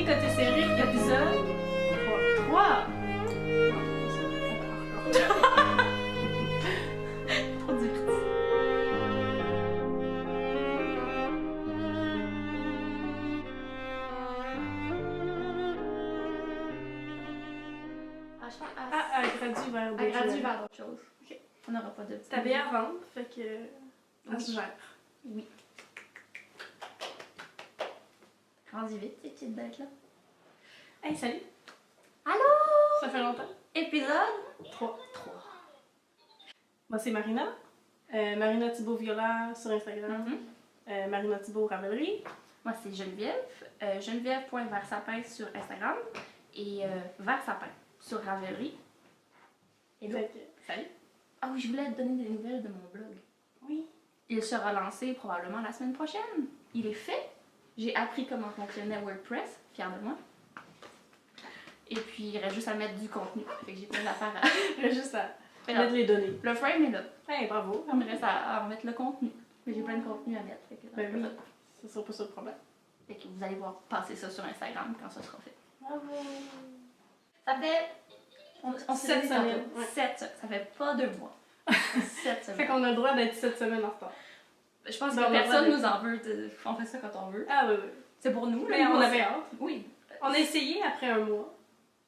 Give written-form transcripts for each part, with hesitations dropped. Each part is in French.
Bienvenue Côté Série, épisode 3. Trop diverti. Elle gradue vers d'autres Elle gradue choses. vers d'autres choses. Ok. On n'aura pas de... T'as bien à vendre, fait que elle se gère. Oui. Grandis vite, ces petites bêtes-là. Hey, salut! Allô? Ça fait longtemps? Épisode 3. Moi, c'est Marina. Marina Thibault-Viola sur Instagram. Marina Thibault Ravelry. Moi, c'est Geneviève. Geneviève.versapin sur Instagram. Et Versapin sur Ravelry. Hello. Fait que, salut! Ah oui, je voulais te donner des nouvelles de mon blog. Oui. Il sera lancé probablement la semaine prochaine. Il est fait. J'ai appris comment fonctionnait WordPress. Fière de moi. Et puis, il reste juste à mettre du contenu. Fait que j'ai plein d'affaires à... Il reste juste à Mais mettre non, les données. le frame est là. Hey, bravo! Il me reste à remettre le contenu. Mais j'ai plein de contenu à mettre. Fait que, Ben oui, ce sera pas ça le problème. Fait que vous allez voir passer ça sur Instagram quand ça sera fait. Bravo! Ça fait... On s'est 7 dit semaines, tantôt. ouais. 7. Ça fait pas 2 mois. 7 Fait semaines. qu'on a le droit d'être 7 semaines en retard. Je pense Ben, que on a personne le nous en veut. On fait ça quand on veut. Ah oui, oui. C'est pour nous. Mais là. on avait hâte. Oui. On a essayé après un mois.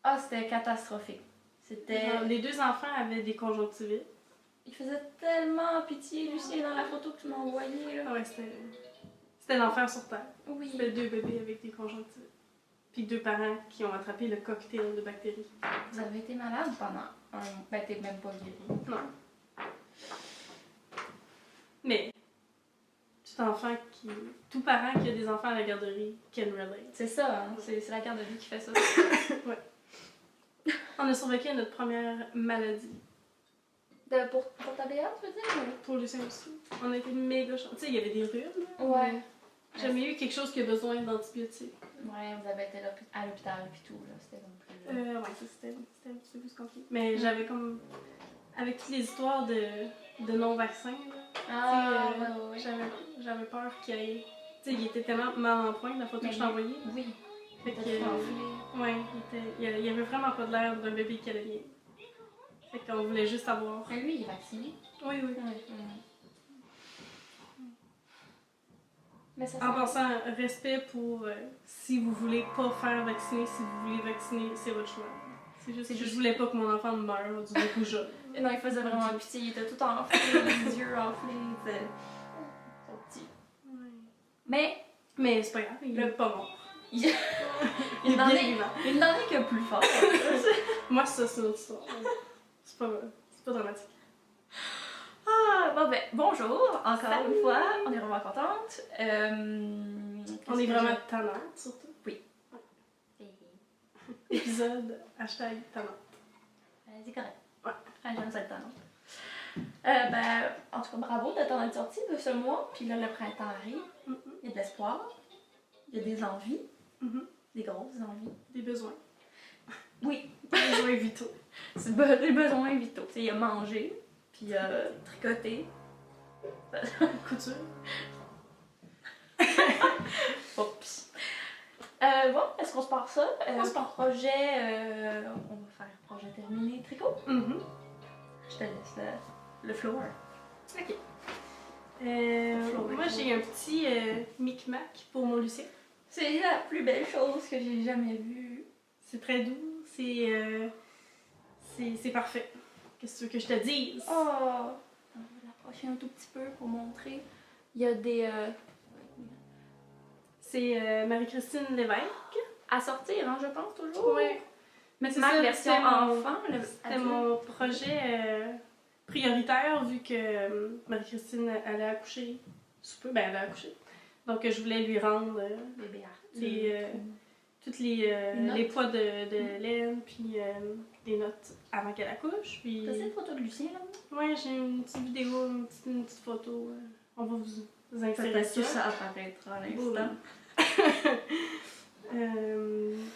Ah, c'était catastrophique. C'était... Genre, les 2 enfants avaient des conjonctivites. Il faisait tellement pitié, Lucien, dans la photo que tu m'as envoyée. Là. Ah ouais, c'était l'enfer sur Terre. Oui. C'était 2 bébés avec des conjonctivites. Puis 2 parents qui ont attrapé le cocktail de bactéries. Vous avez été malade pendant un mois. Ben, t'es même pas guéri. Non. Mais, tout parent qui a des enfants à la garderie can relate. C'est ça, hein? C'est la garderie qui fait ça. On a survécu à notre première maladie. Pour ta BA, tu veux dire? Pour Lucien aussi. On a été méga chanceux. Tu sais, il y avait des rhumes. Là. Ouais. J'ai jamais eu quelque chose qui a besoin d'antibiotiques. Ouais, vous avez été là à l'hôpital puis tout, là. C'était comme plus... Ouais, ça c'était un petit peu plus compliqué. Mais j'avais comme. Avec toutes les histoires de non-vaccins, là. Ah, tu sais, ouais. j'avais peur qu'il y ait. Tu sais, il était tellement mal en point, la photo que je t'ai envoyée. Oui. Fait que. T'as tout enflé. Ouais, il avait vraiment pas de l'air d'un bébé qui allait bien. Fait qu'on voulait juste avoir. Mais lui, il est vacciné. Oui, oui. Mais ça En passant, respect pour si vous voulez pas faire vacciner, si vous voulez vacciner, c'est votre choix. C'est juste que je voulais pas que mon enfant meure du beaucoup jeune. Non, il faisait vraiment pitié. Il était tout enflé, les yeux enflés. C'était trop petit. Ouais. Mais c'est pas grave, il est pas mort. Il Il n'en est bien est vivant. que plus fort. Moi, ça, c'est une autre histoire. C'est pas dramatique. Ah, bon ben, bonjour, encore Salut. une fois. On est vraiment contente. On est vraiment tannante, surtout. Épisode #tannante. C'est correct. Ouais. J'aime ça être tannante. Ben, en tout cas, bravo d'être en sortie de ce mois. Puis là, le printemps arrive. Il y a de l'espoir. Il y a des envies. Des grosses envies. Des besoins. Oui. Des besoins vitaux. C'est des besoins vitaux. Tu sais, il y a manger, puis tricoter. Couture. Oups. Bon, est-ce qu'on se part ça? On se part. Projet, on va faire projet terminé tricot. Je te laisse le floor. Ok. Moi, j'ai un petit micmac pour mon Lucien. C'est la plus belle chose que j'ai jamais vue. C'est très doux, c'est parfait. Qu'est-ce que tu veux que je te dise? Oh! On va l'approcher un tout petit peu pour montrer. Il y a des... C'est Marie-Christine Lévesque. à sortir, hein, je pense, toujours. Ouais. Mais c'est Ma ça, version c'était enfant. C'était mon projet prioritaire vu que Marie-Christine allait accoucher sous peu. Ben, elle a accouché. Donc, je voulais lui rendre Bébé toutes les notes. poids de laine, puis des notes avant qu'elle accouche. Puis... T'as cette photo de Lucien, là? Ouais, j'ai une petite vidéo, une petite photo. On va vous insérer Peut-être que ça. ça apparaîtra à l'instant.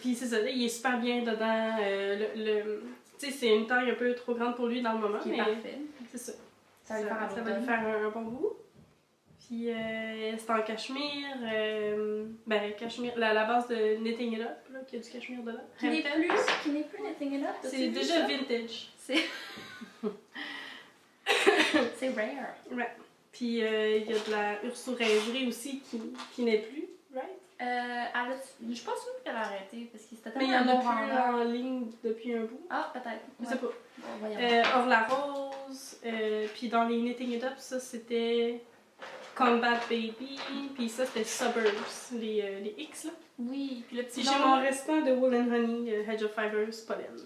Puis c'est ça, là, il est super bien dedans. Tu sais, c'est une taille un peu trop grande pour lui dans le moment, Ce qui est mais parfait. c'est ça. Ça va lui faire Ça va lui faire un bon goût. Puis c'est en cachemire. Ben, cachemire, la base de Knitting It Up, là, qui a du cachemire dedans. Qui n'est Hampton. plus Knitting It Up. C'est déjà vintage. C'est rare. Ouais. Puis il y a de la Urso-rêverie aussi qui n'est plus, right? Je suis pas sûre qu'elle a arrêté parce que c'était Mais il y tellement en a bon plus vendeur. en ligne depuis un bout. Ah, peut-être. Je sais pas. Bon, voyons. Or la Rose, puis dans les Knitting It Up, ça c'était Combat Baby, puis ça c'était Suburbs, les X là. Oui, puis le petit Puis j'ai mon restant de Wool and Honey, Hedge of Fibers, Pollen.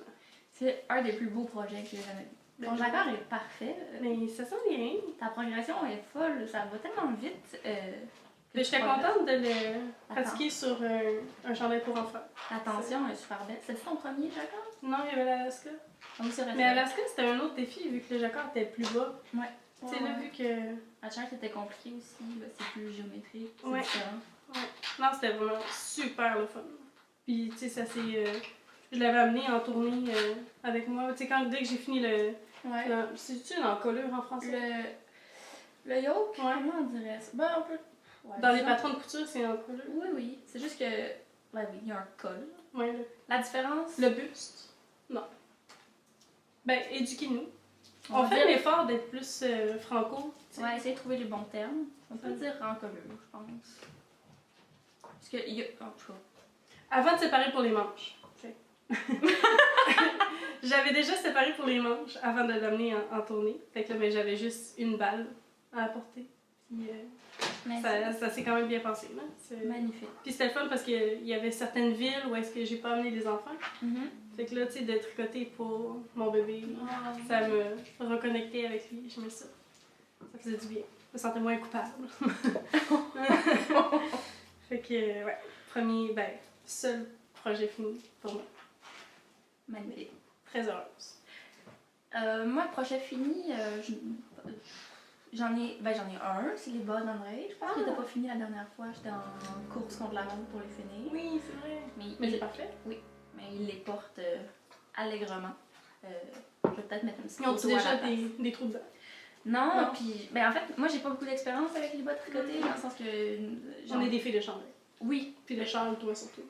C'est un des plus beaux projets que j'ai jamais vu. Ton jacquard est parfait. Mais ça sent bien. Ta progression est folle, ça va tellement vite. Mais j'étais contente de le pratiquer sur un chandail pour enfants. La tension est super belle. C'était ton premier jacquard? Non, il y avait l'Alaska. Oui, c'est vrai. Mais Alaska, c'était un autre défi vu que le jacquard était plus bas. Ouais. Tu sais, là, vu que. La chaîne c'était compliqué aussi, là, c'est plus géométrique, c'est Ouais. différent. Non, c'était vraiment super le fun. Puis, tu sais, ça c'est. Je l'avais amené en tournée avec moi. Tu sais, dès que j'ai fini le. Ouais. C'est-tu une encolure en français? Le yoke, Ouais. comment on dirait ça? Ben, on peut. Ouais, Dans les disons- patrons de couture, c'est une encolure. Oui, oui. C'est juste que. Ouais, oui, il y a un col. Ouais, La différence. le buste. Non. Ben, éduquez-nous. On va fait dire- l'effort d'être plus franco. tu sais. Ouais, essayer de trouver les bons termes. On peut Mm. dire encolure, je pense. Parce que. Il y a. En tout cas. Avant de séparer pour les manches. tu sais. J'avais déjà séparé pour les manches avant de l'amener en tournée. Fait que là, ben, j'avais juste une balle à apporter. Puis Mais ça s'est quand même bien passé. Là. c'est magnifique. Puis c'était le fun parce qu'il y avait certaines villes où est-ce que j'ai pas amené les enfants. Mhm. Fait que là, tu sais, de tricoter pour mon bébé, ça me reconnectait avec lui. J'aimais ça. Ça faisait du bien. Je me sentais moins coupable. Fait que, ouais, seul projet fini pour moi. Magnifique. Très heureuse. Moi, projet fini, j'en ai un, c'est les bas d'André. Je pense qu'il n'était pas fini la dernière fois. J'étais en course contre la montre pour les finir. Oui, c'est vrai. Mais, Mais c'est parfait. mais il les porte allègrement. Je vais peut-être mettre une petite Ils ont photo déjà à la place. des trous dedans? Non, Non. puis ben en fait, moi j'ai pas beaucoup d'expérience avec les bas tricotées, dans le sens que J'en ai des filles de chandail. oui, Puis de Charles, toi surtout.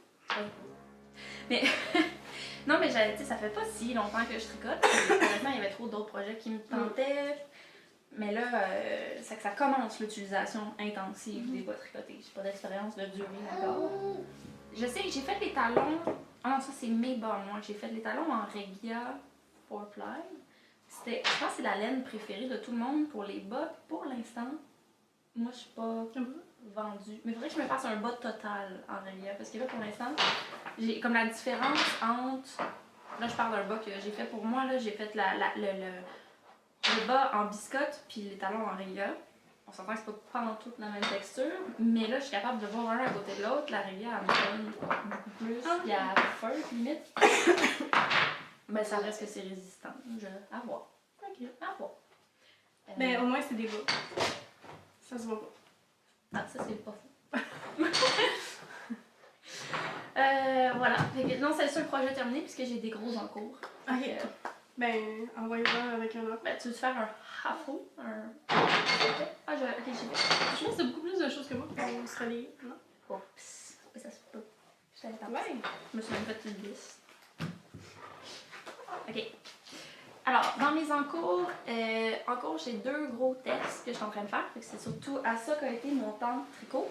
non mais tu sais, ça fait pas si longtemps que je tricote. Puis, honnêtement, il y avait trop d'autres projets qui me tentaient. Mais là, c'est que ça commence l'utilisation intensive des bas tricotés. J'ai pas d'expérience de durée encore. Je sais que j'ai fait les talons. Ah non, ça c'est mes bas, moi. J'ai fait les talons en Regia 4-ply. Je pense que c'est la laine préférée de tout le monde pour les bas. Pour l'instant, moi je suis pas vendue. Mais il faudrait que je me fasse un bas total en Regia. Parce que là, pour l'instant, j'ai comme la différence entre. Là, je parle d'un bas que j'ai fait pour moi. Là, j'ai fait le bas en biscotte puis les talons en Regia. On s'entend que c'est pas en toute la même texture, mais là je suis capable de voir un à côté de l'autre. La Regia elle me donne beaucoup plus. Il y a feu limite. Mais ça reste que c'est résistant. À voir. Ok. À voir. Ben, au moins, c'est des bas. Ça se voit pas. Ah, ça c'est pas fou. Voilà. Fait que, non, c'est le seul projet terminé puisque j'ai des gros en cours. Ok. Ben, envoyez-moi avec un autre. Ben, tu veux te faire un hafo? Ah, ok, j'ai fait. Je pense que c'est beaucoup plus de choses que moi pour se relier, non? Oups. Ça se peut. Je savais pas. Ouais. Je me suis même fait une liste. Ok. Alors, dans mes encours, j'ai 2 gros tests que je suis en train de faire. Fait que c'est surtout à ça qu'a été mon temps de tricot.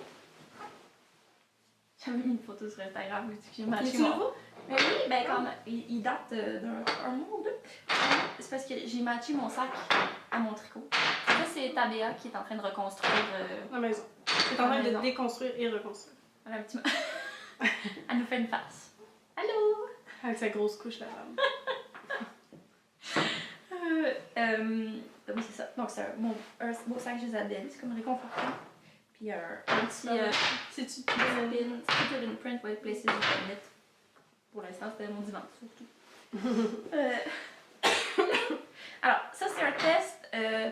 J'avais mis une photo sur Instagram où j'ai matché C'est mon... nouveau? Mais oui, ben quand il date d'un mois ou deux. C'est parce que j'ai matché mon sac à mon tricot. Ça, c'est Tabea qui est en train de reconstruire... La maison. C'est en La train de maison. déconstruire et reconstruire. voilà, un petit... Elle nous fait une face. Allô? Avec sa grosse couche là-bas. Oui, c'est ça. Donc, c'est un beau sac Jésabelle. C'est comme réconfortant. Puis un petit C'est-tu pin print, ouais, places you can knit. Pour l'instant, c'était mon divan, surtout. Alors, ça, c'est un test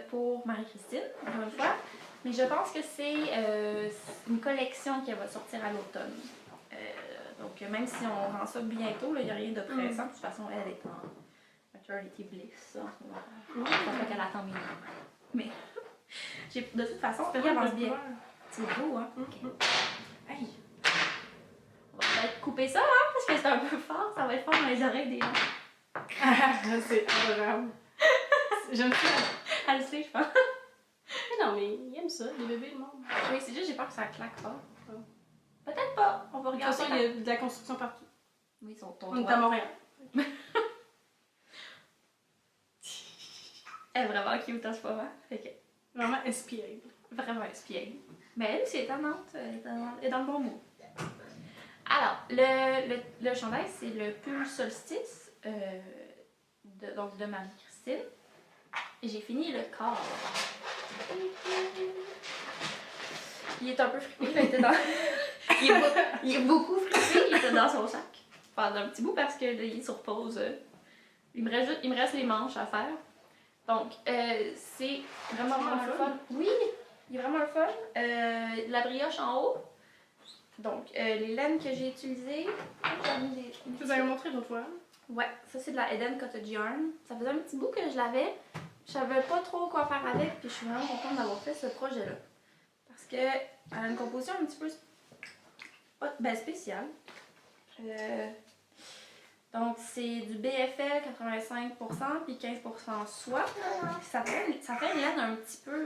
pour Marie-Christine, encore une fois. Mais je pense que c'est une collection qui va sortir à l'automne. Donc, même si on rend ça bientôt, il n'y a rien de pressant. De toute façon, elle est en maternity bliss en ce moment. Je pense pas qu'elle attend mes Mais De toute façon, C'est il vraiment avance une bien. couleur. C'est beau, hein? Hey! On va peut-être couper ça, hein, parce que c'est un peu fort. Ça va être fort dans les oreilles des gens. C'est adorable. J'aime ça. Elle le sait, je pense. Mais non, mais ils aiment ça, les bébés, le monde. Oui, c'est juste, j'ai peur que ça claque fort. Ouais. Peut-être pas. On va De toute regarder. façon, il y a de la construction partout. Oui, son ton On est à droit. Montréal. Elle est vraiment cute en ce moment. Fait que, Vraiment espiègle. vraiment espiègle. Mais elle aussi est étonnante. Elle est dans le bon mot. Alors, le chandail, c'est le pull solstice donc de Marie-Christine. Et j'ai fini le corps. Il est un peu fripé, il était dans... il est beaucoup fripé, il était dans son sac pendant un petit bout parce que là, il se repose. Il me reste les manches à faire. Donc, c'est vraiment le fun. Oui, il est vraiment le fun. La brioche en haut. Donc, les laines que j'ai utilisées. Tu nous avais montré l'autre fois. Ouais, ça c'est de la Eden Cottage Yarn. Ça faisait un petit bout que je l'avais. Je savais pas trop quoi faire avec, puis je suis vraiment contente d'avoir fait ce projet-là. Parce que elle a une composition un petit peu spéciale. Donc c'est du BFL 85% puis 15% soie. Ça fait une laine un petit peu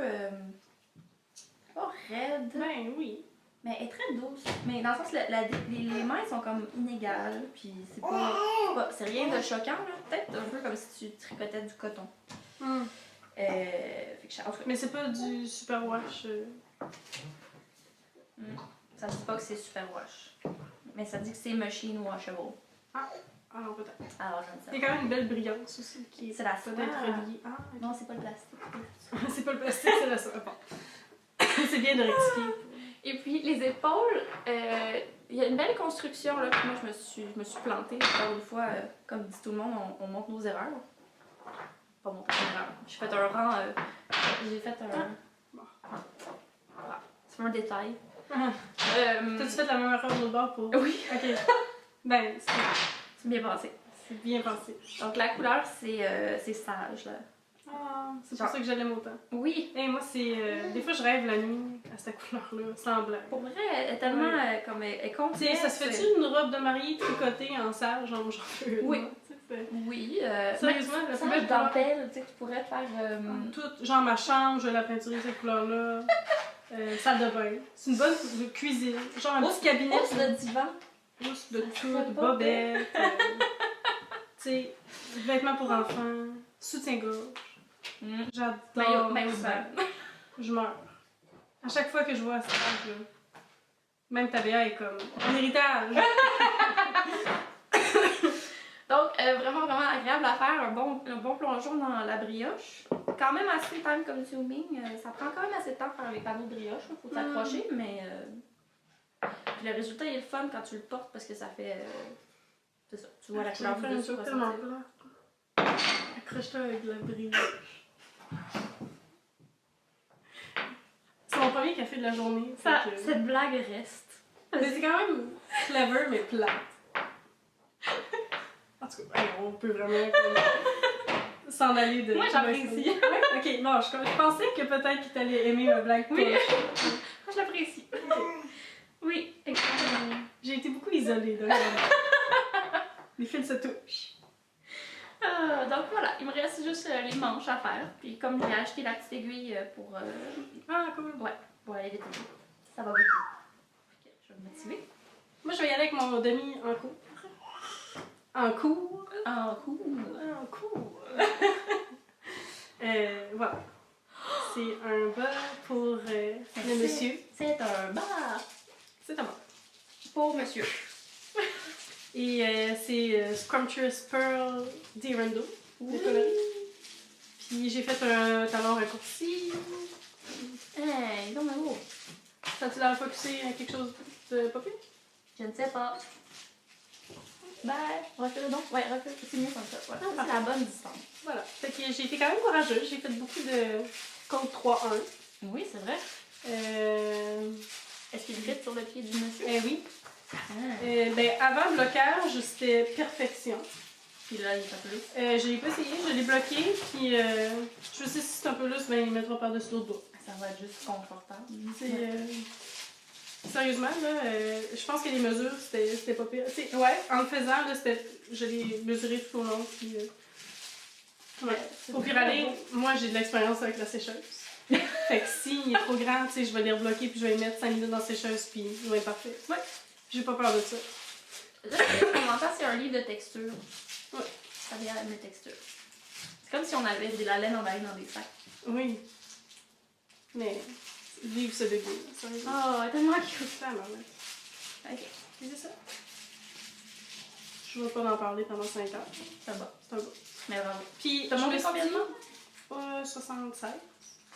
pas raide, Ben oui. mais elle est très douce. Mais dans le sens les mains sont comme inégales, puis c'est rien de choquant là. Peut-être un peu comme si tu tricotais du coton. Fait que en tout cas, Mais c'est pas du super wash. ça dit pas que c'est super wash. Mais ça dit que c'est machine washable. Ah non, peut-être. Alors je ne sais Il y a quand même une belle brillance aussi qui est C'est la peut-être soie. reliée. Ah, pas. Non, c'est pas le plastique. c'est pas le plastique, c'est la soie. Bon. C'est bien de rectifier. Et puis les épaules, il y a une belle construction là. Puis moi je me suis plantée encore une fois, comme dit tout le monde, on monte nos erreurs. Pas monter nos erreurs. J'ai fait un rang. J'ai fait un. Voilà. C'est un détail. T'as-tu fait la même erreur de l'autre bord pour. Oui. Ok. Ben, C'est bien passé. c'est bien pensé. Donc la couleur c'est sage là. Ah, c'est pour ça que j'aime autant. Oui. Et moi, c'est. Des fois, je rêve la nuit à cette couleur-là, sans blague. Pour vrai, elle est tellement comme elle est Tu sais, complète. ça se fait-tu une robe de mariée tricotée en sage, genre j'en fais une? Oui. moi, tu sais, c'est- Oui. Sérieusement, la ça plus belle dentelle, tu sais, tu pourrais faire. Tout, genre ma chambre, je vais la peinturer cette couleur-là. Salle de bain. C'est une bonne cuisine. Genre un petit cabinet. Housse de divan. Housse de tout, serait de pas bobettes. Tu sais, vêtements pour enfants, soutien-gorge. J'adore Maillot de ça. bain. Je meurs. À chaque fois que je vois cette page-là. Même ta BA est comme un héritage. Donc, vraiment agréable à faire. Un bon plongeon dans la brioche. Quand même assez time consuming. Ça prend quand même assez de temps de faire les panneaux de brioche. Il faut s'accrocher, mais puis le résultat il est le fun quand tu le portes parce que ça fait. C'est ça. Tu vois la couleur Je du dessus tellement ressortir. plat. Accroche-toi avec de la brioche. C'est mon premier café de la journée. fait que- Cette blague reste. Mais c'est quand même clever, mais plate. En tout cas, on peut vraiment s'en aller de. Moi, j'apprécie. Ouais, ok, non, je pensais que peut-être que t'allais aimer ma blague. Oui. poche. Moi, je l'apprécie. Oui, exactement. J'ai été beaucoup isolée, donc. Les fils se touchent. Donc voilà, il me reste juste les manches à faire. Puis comme j'ai acheté la petite aiguille pour Ah, cool. aller vite. Ça va vite. Ok, je vais me motiver. Moi, je vais y aller avec mon demi en cours. En cours. En cours. En cours. Voilà. C'est un bas pour le monsieur. C'est un bar C'est à moi. pour monsieur. Et c'est Scrumptious Pearl d'Irando. Oui. Puis j'ai fait un talon raccourci. Hey, non mais beau. T'as-tu l'air focusé à quelque chose de pas pire? Je ne sais pas. Ben, recule donc. Ouais, recule. C'est mieux comme ça. Voilà. Ah, C'est la bonne distance. Voilà. Fait que j'ai été quand même courageuse. J'ai fait beaucoup de compte 3-1. Oui, c'est vrai. Est-ce qu'il grippe sur le pied du monsieur? Oui. Ah. Ben, avant le blocage, c'était perfection. Puis là, il est pas plus. Je l'ai pas essayé, je l'ai bloqué. Puis je sais si c'est un peu lousse, ben il mettra par-dessus l'autre doigt. Ça va être juste confortable. C'est, sérieusement, là, je pense que les mesures, c'était pas pire. T'sais, en le faisant, là, je l'ai mesuré tout au long. Puis, ouais. Au pire aller, moi, j'ai de l'expérience avec la sécheuse. Fait que s'il est trop grand, je vais les rebloquer puis je vais les mettre 5 minutes dans la sécheuse puis il va être parfait. Ouais, j'ai pas peur de ça. Là, ce qu'on entend, c'est un livre de texture. Ouais. Ça vient avec mes textures. C'est comme si on avait de la laine emballée dans des sacs. Oui. Mais, vive ce bébé, sérieusement. Oh, tellement cute. Ça, maman. Ok. C'est ça. Je vais pas en parler pendant 5 heures. Ça va. C'est un bon. Mais bravo. Puis, t'as monté combien de temps? 76.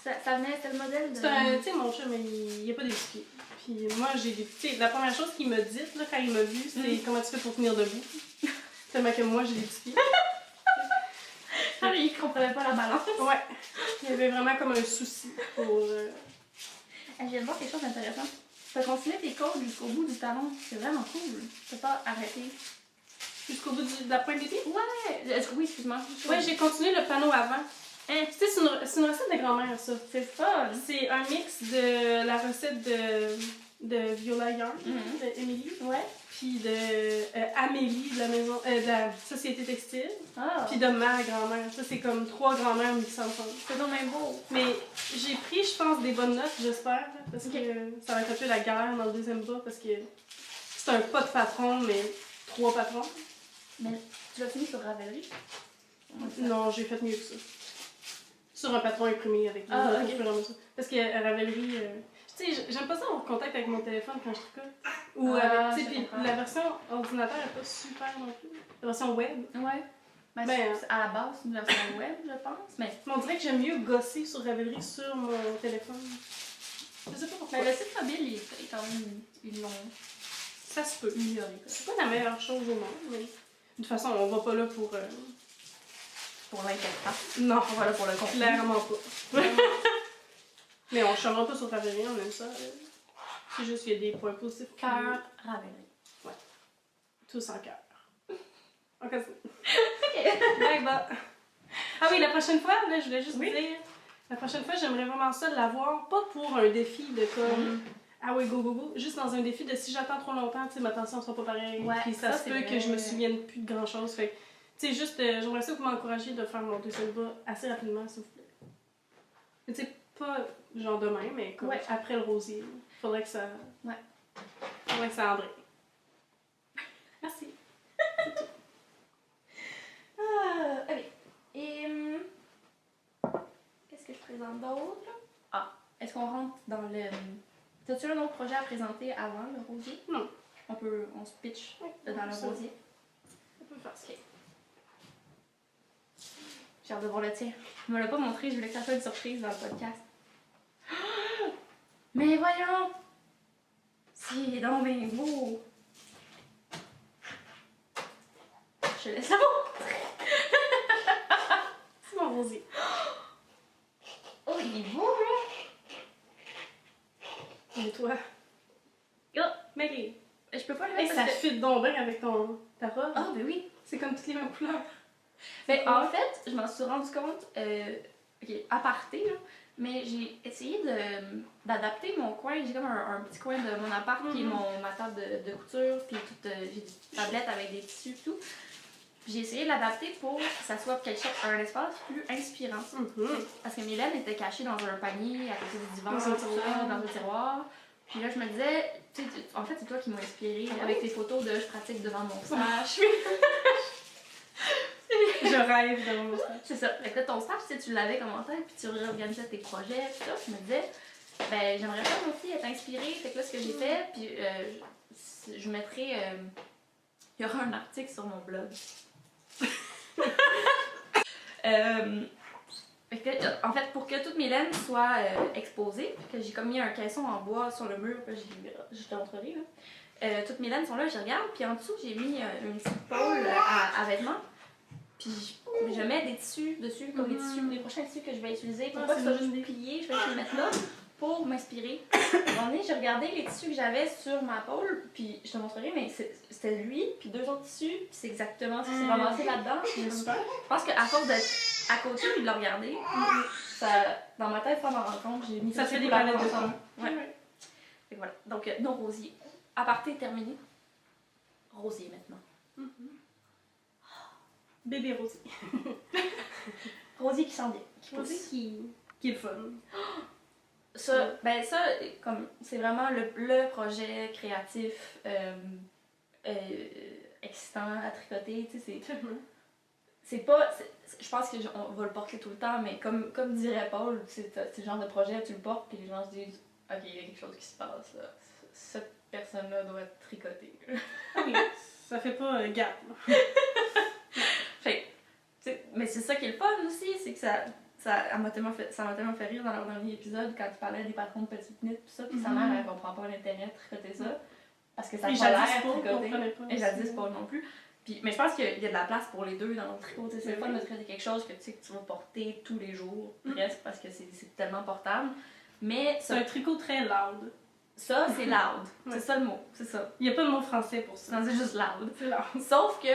Ça venait, c'était le modèle de... Tu sais, mon chum, il n'y a pas des petits pieds. Puis moi, j'ai des petits. La première chose qu'il m'a dit là, quand il m'a vu, c'est comment tu fais pour tenir debout. Tellement que moi, j'ai des petits pieds. Ah, il comprenait pas la balance. Ouais. Il y avait vraiment comme un souci pour. Je viens de voir quelque chose d'intéressant. Tu as continué tes codes jusqu'au bout du talon. C'est vraiment cool. Tu n'as pas arrêté. Jusqu'au bout de la pointe des pieds? Ouais. Oui, excuse-moi. Ouais, j'ai continué le panneau avant. Hein? Tu sais, c'est une recette de grand-mère, ça. C'est fun. C'est un mix de la recette de Viola Yarn, de Emily. Ouais. Puis de Amélie de la maison, de la société textile. Ah. Puis de ma grand-mère. Ça, c'est comme 3 grand-mères mixées ensemble. C'est donc même beau. Mais j'ai pris, je pense, des bonnes notes, j'espère. Parce que ça va être un peu la guerre dans le deuxième bas. Parce que c'est un pas de patron, mais 3 patrons. Mais tu l'as fini sur Ravelry? Non, j'ai fait mieux que ça. Sur un patron imprimé avec des notes au fur et à mesure. Parce que Ravelry, tu sais, j'aime pas ça avoir contact avec mon téléphone quand je tricote. Ou avec, tu sais, puis la version ordinateur est pas super non plus. La version web. Ouais. Ben, à la base, c'est une version web, je pense. Mais on dirait que j'aime mieux gosser sur Ravelry sur mon téléphone. Je sais pas pourquoi. mais le site mobile, il est quand même. Ils l'ont. Ça se peut. amélioré. C'est pas la meilleure chose au monde, mais de toute façon, on va pas là pour. Pour l'interface. Non, On va là pour le contenu. clairement pas. Mais on changera pas sur Ravelry, on aime ça. C'est juste qu'il y a des points positifs. Cœur Ravelry. Ouais. Tous en cœur. En cas Ok. ben, bah. Ah oui, la prochaine fois, là, je voulais juste Oui. vous dire. La prochaine fois, j'aimerais vraiment ça de l'avoir, pas pour un défi de comme. Ah oui, go, go, go. Juste dans un défi de si j'attends trop longtemps, tu sais, ma tension sera pas pareille. Ouais, Puis ça ça, se c'est peut vrai. que je me souvienne plus de grand chose. Fait tu sais, juste, j'aimerais ça que vous m'encouragiez de faire mon deuxième bas assez rapidement, s'il vous plaît. Tu sais, pas genre demain, mais comme après le rosier. Faudrait que ça. Ouais. Faudrait que ça embraye. Merci. Ok. Et. Qu'est-ce que je présente d'autre? Ah, est-ce qu'on rentre dans le. T'as-tu un autre projet à présenter avant le rosier? Non. On se pitch dans le rosier. On peut faire ça. Ok. J'ai hâte de voir le tien. Tu me l'as pas montré, je voulais que ça soit une surprise dans le podcast. Mais voyons! C'est donc bien beau! Je te laisse la montrer. C'est mon rosier. Oh, il est beau, là! Et toi? Oh, Mais je peux pas le hey, mettre ça parce que... fit donc bien avec ta robe. Ah, ben oui! C'est comme toutes les mêmes couleurs. Ben, en fait, je m'en suis rendu compte, ok, à parté, là, mais j'ai essayé d'adapter mon coin. J'ai comme un petit coin de mon appart qui est ma table de couture, puis j'ai des tablettes avec des tissus et tout. Puis j'ai essayé de l'adapter pour que ça soit un espace plus inspirant. Parce que Mylène était cachée dans un panier à côté du divan, Dans un tiroir. dans un tiroir. Puis là, je me disais, tu sais, en fait, c'est toi qui m'as inspirée avec tes photos de je pratique devant mon stage. Je rêve de mon stage. C'est ça. Fait que là, ton stage, tu sais, tu l'avais commencé, puis tu réorganisais tes projets, puis ça. Je me disais, ben, j'aimerais pas moi aussi être inspirée. Fait que là, ce que j'ai fait, puis je mettrai. Il y aura un article sur mon blog. Fait que, en fait, pour que toute mes laines soient exposées, puis que j'ai comme mis un caisson en bois sur le mur, puis je te montrerai, là. Toutes mes laines sont là, je regarde, puis en dessous, j'ai mis une petite pôle à vêtements. Puis je mets des tissus dessus, comme les prochains tissus que je vais utiliser. Pour pas que ce soit juste plié, je vais les mettre là pour m'inspirer. À un moment donné, j'ai regardé les tissus que j'avais sur ma pôle, puis je te montrerai, mais c'était lui, puis 2 autres tissus, puis c'est exactement ce qui s'est ramassé là-dedans. Super. Je pense qu'à force d'être à côté puis de le regarder, ça, dans ma tête, ça m'en rend compte, j'ai mis Ça ces fait des couleurs-là palettes de ensemble. couleurs. Ouais. Fait que voilà. Donc, nos rosiers. Aparté terminé. Rosier maintenant. Bébé rosier. Rosier qui sent bien. Qui Rosier pousse. qui est le fun. Ça, ben ça, comme, c'est vraiment le projet créatif excitant à tricoter. Tu sais, c'est pas. Je pense qu'on va le porter tout le temps, mais comme dirait Paul, c'est le genre de projet, tu le portes, puis les gens se disent ok, il y a quelque chose qui se passe là. Cette personne-là doit être tricotée. Oui, ça fait pas gap. Fait mais c'est ça qui est le fun aussi, c'est que ça m'a tellement fait rire dans leur dernier épisode quand tu parlais des patrons de petites knits tout ça, puis sa mère elle comprend pas l'intérêt de tricoter ça parce que ça a pas l'air tricoté. Et jadis pas non plus. Puis, mais je pense qu'il y a de la place pour les deux dans le tricot. C'est le fun de tricoter quelque chose que tu sais que tu vas porter tous les jours, presque, parce que c'est tellement portable. Mais c'est un tricot très loud. Ça, c'est loud. C'est ça le mot, c'est ça. Il n'y a pas de mot français pour ça. Non, c'est juste loud. C'est loud. Sauf que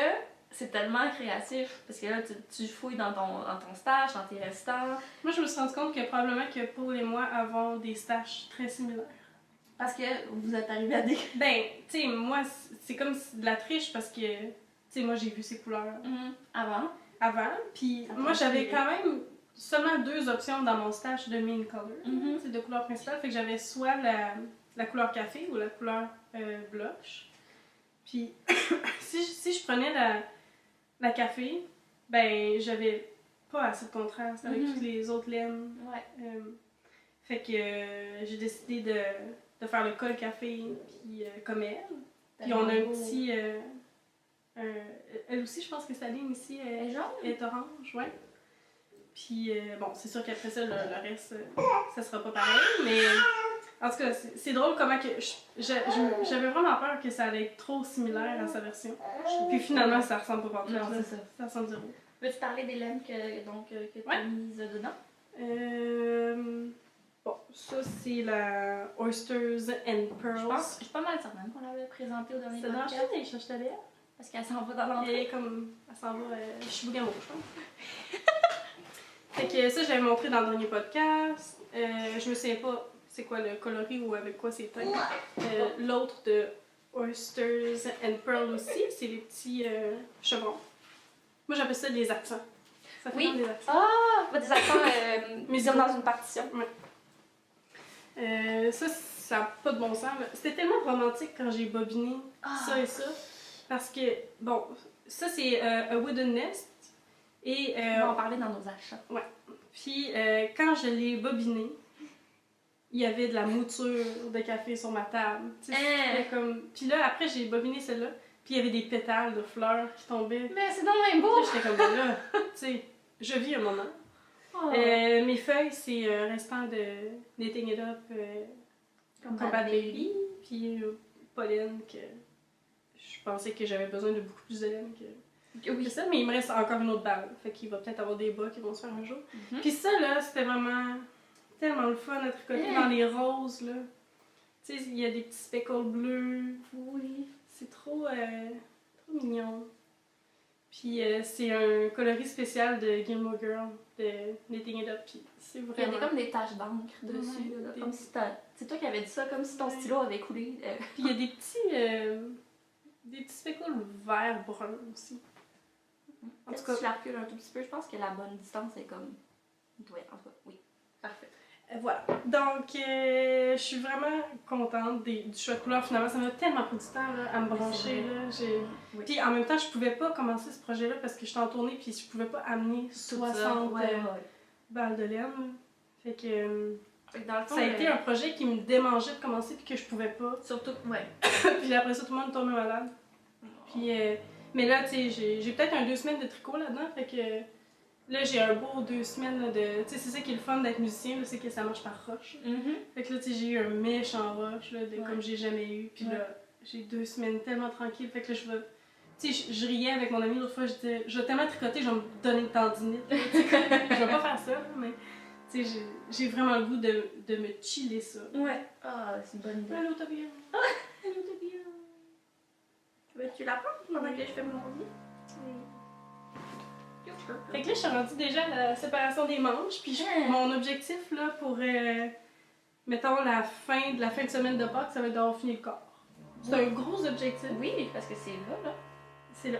c'est tellement créatif, parce que là, tu fouilles dans ton stash, dans tes restants. Moi, je me suis rendu compte que probablement que Paul et moi avons des stages très similaires. Parce que vous êtes arrivés à des... Ben, tu sais, moi, c'est comme de la triche parce que, tu sais, moi, j'ai vu ces couleurs Avant. Puis moi, j'avais quand même seulement 2 options dans mon stash de main color, c'est de couleur principale. Fait que j'avais soit la couleur café ou la couleur blush. Puis si je prenais la café, ben j'avais pas assez de contraste avec toutes les autres laines. Ouais. Fait que j'ai décidé de faire le col café puis comme elle. Puis on a un petit... elle aussi, je pense que sa ligne ici est orange, ouais. Puis bon, c'est sûr qu'après ça, le reste, ça sera pas pareil, mais en tout cas, c'est drôle comment que j'avais vraiment peur que ça allait être trop similaire à sa version. Puis finalement, ça ressemble pas partout. Non, c'est ça. Ça ressemble zéro. Veux-tu parler des laines que tu as mises dedans? Bon, ça c'est la Oysters and Pearls. Je suis pas mal certaine qu'on l'avait présentée au dernier C'est dans podcast. la cherche ta lettre. Parce qu'elle s'en va dans l'entrée. Elle s'en va Chibougamau, je pense. Fait que ça, je l'avais montré dans le dernier podcast. Je me souviens pas c'est quoi le coloris ou avec quoi c'est teint. L'autre de Oysters and Pearls aussi, c'est les petits chevrons. Moi, j'appelle ça des accents. Ça fait des accents. Ah! Des accents mais dans une partition. Ouais. Ça n'a pas de bon sens. C'était tellement romantique quand j'ai bobiné ça et ça. Parce que, bon, ça c'est A Wooden Nest. Et, on va en parler dans nos achats. Ouais. Puis, quand je l'ai bobiné, il y avait de la mouture de café sur ma table. Comme... Puis là, après, j'ai bobiné celle-là. Puis il y avait des pétales de fleurs qui tombaient. Mais c'est dans le même beau! J'étais comme là, tu sais, je vis un moment. Mes feuilles, c'est restant de Knitting It Up, Combat Baby, puis pollen, que je pensais que j'avais besoin de beaucoup plus de laine que ça, mais il me reste encore une autre balle, fait qu'il va peut-être avoir des bas qui vont se faire un jour. Puis ça, là, c'était vraiment tellement le fun à tricoter dans les roses, là. Tu sais, il y a des petits speckles bleus. Oui. C'est trop mignon. Puis c'est un coloris spécial de Gilmore Girl, de Knitting It Up. Puis c'est vraiment... Il y a comme des taches d'encre dessus. Là, comme si c'est toi qui avais dit ça, comme si ton stylo avait coulé. Puis il y a des petits speckles vert brun aussi. En tout cas, si tu la recules un tout petit peu, je pense que la bonne distance est comme... Ouais, en tout cas, oui. Parfait. Voilà. Donc, je suis vraiment contente du choix de couleur. Finalement, ça m'a tellement pris du temps là, à me brancher. Là. Puis en même temps, je pouvais pas commencer ce projet-là parce que j'étais en tournée puis je pouvais pas amener 60 balles de laine. Fait que dans le fond, ça a été un projet qui me démangeait de commencer puis que je pouvais pas. Surtout, Puis après ça, tout le monde tombait malade. Puis, mais là, tu sais, j'ai peut-être 2 semaines de tricot là-dedans. Fait que là, j'ai un beau 2 semaines là, de... Tu sais, c'est ça qui est le fun d'être musicien, c'est que ça marche par rush. Fait que là, tu sais, j'ai eu un méchant rush, là, comme j'ai jamais eu. Puis là, j'ai 2 semaines tellement tranquilles. Fait que là, je vais... Tu sais, je riais avec mon ami l'autre fois, je disais, je vais tellement tricoter, je vais me donner une tendinite. Je vais pas faire ça, là, mais... Tu sais, j'ai vraiment le goût de me chiller ça. Ouais. Ah, c'est une bonne idée. Allô, t'as bien? Allô, t'as bien? Veux-tu la prendre pendant que je fais mon rosier? skirt. Fait que là, je suis rendue déjà à la séparation des manches, puis mon objectif, là, pour, mettons, la fin de semaine de Pâques, ça va être d'avoir fini le corps. C'est un gros objectif. Oui, parce que c'est là. C'est là.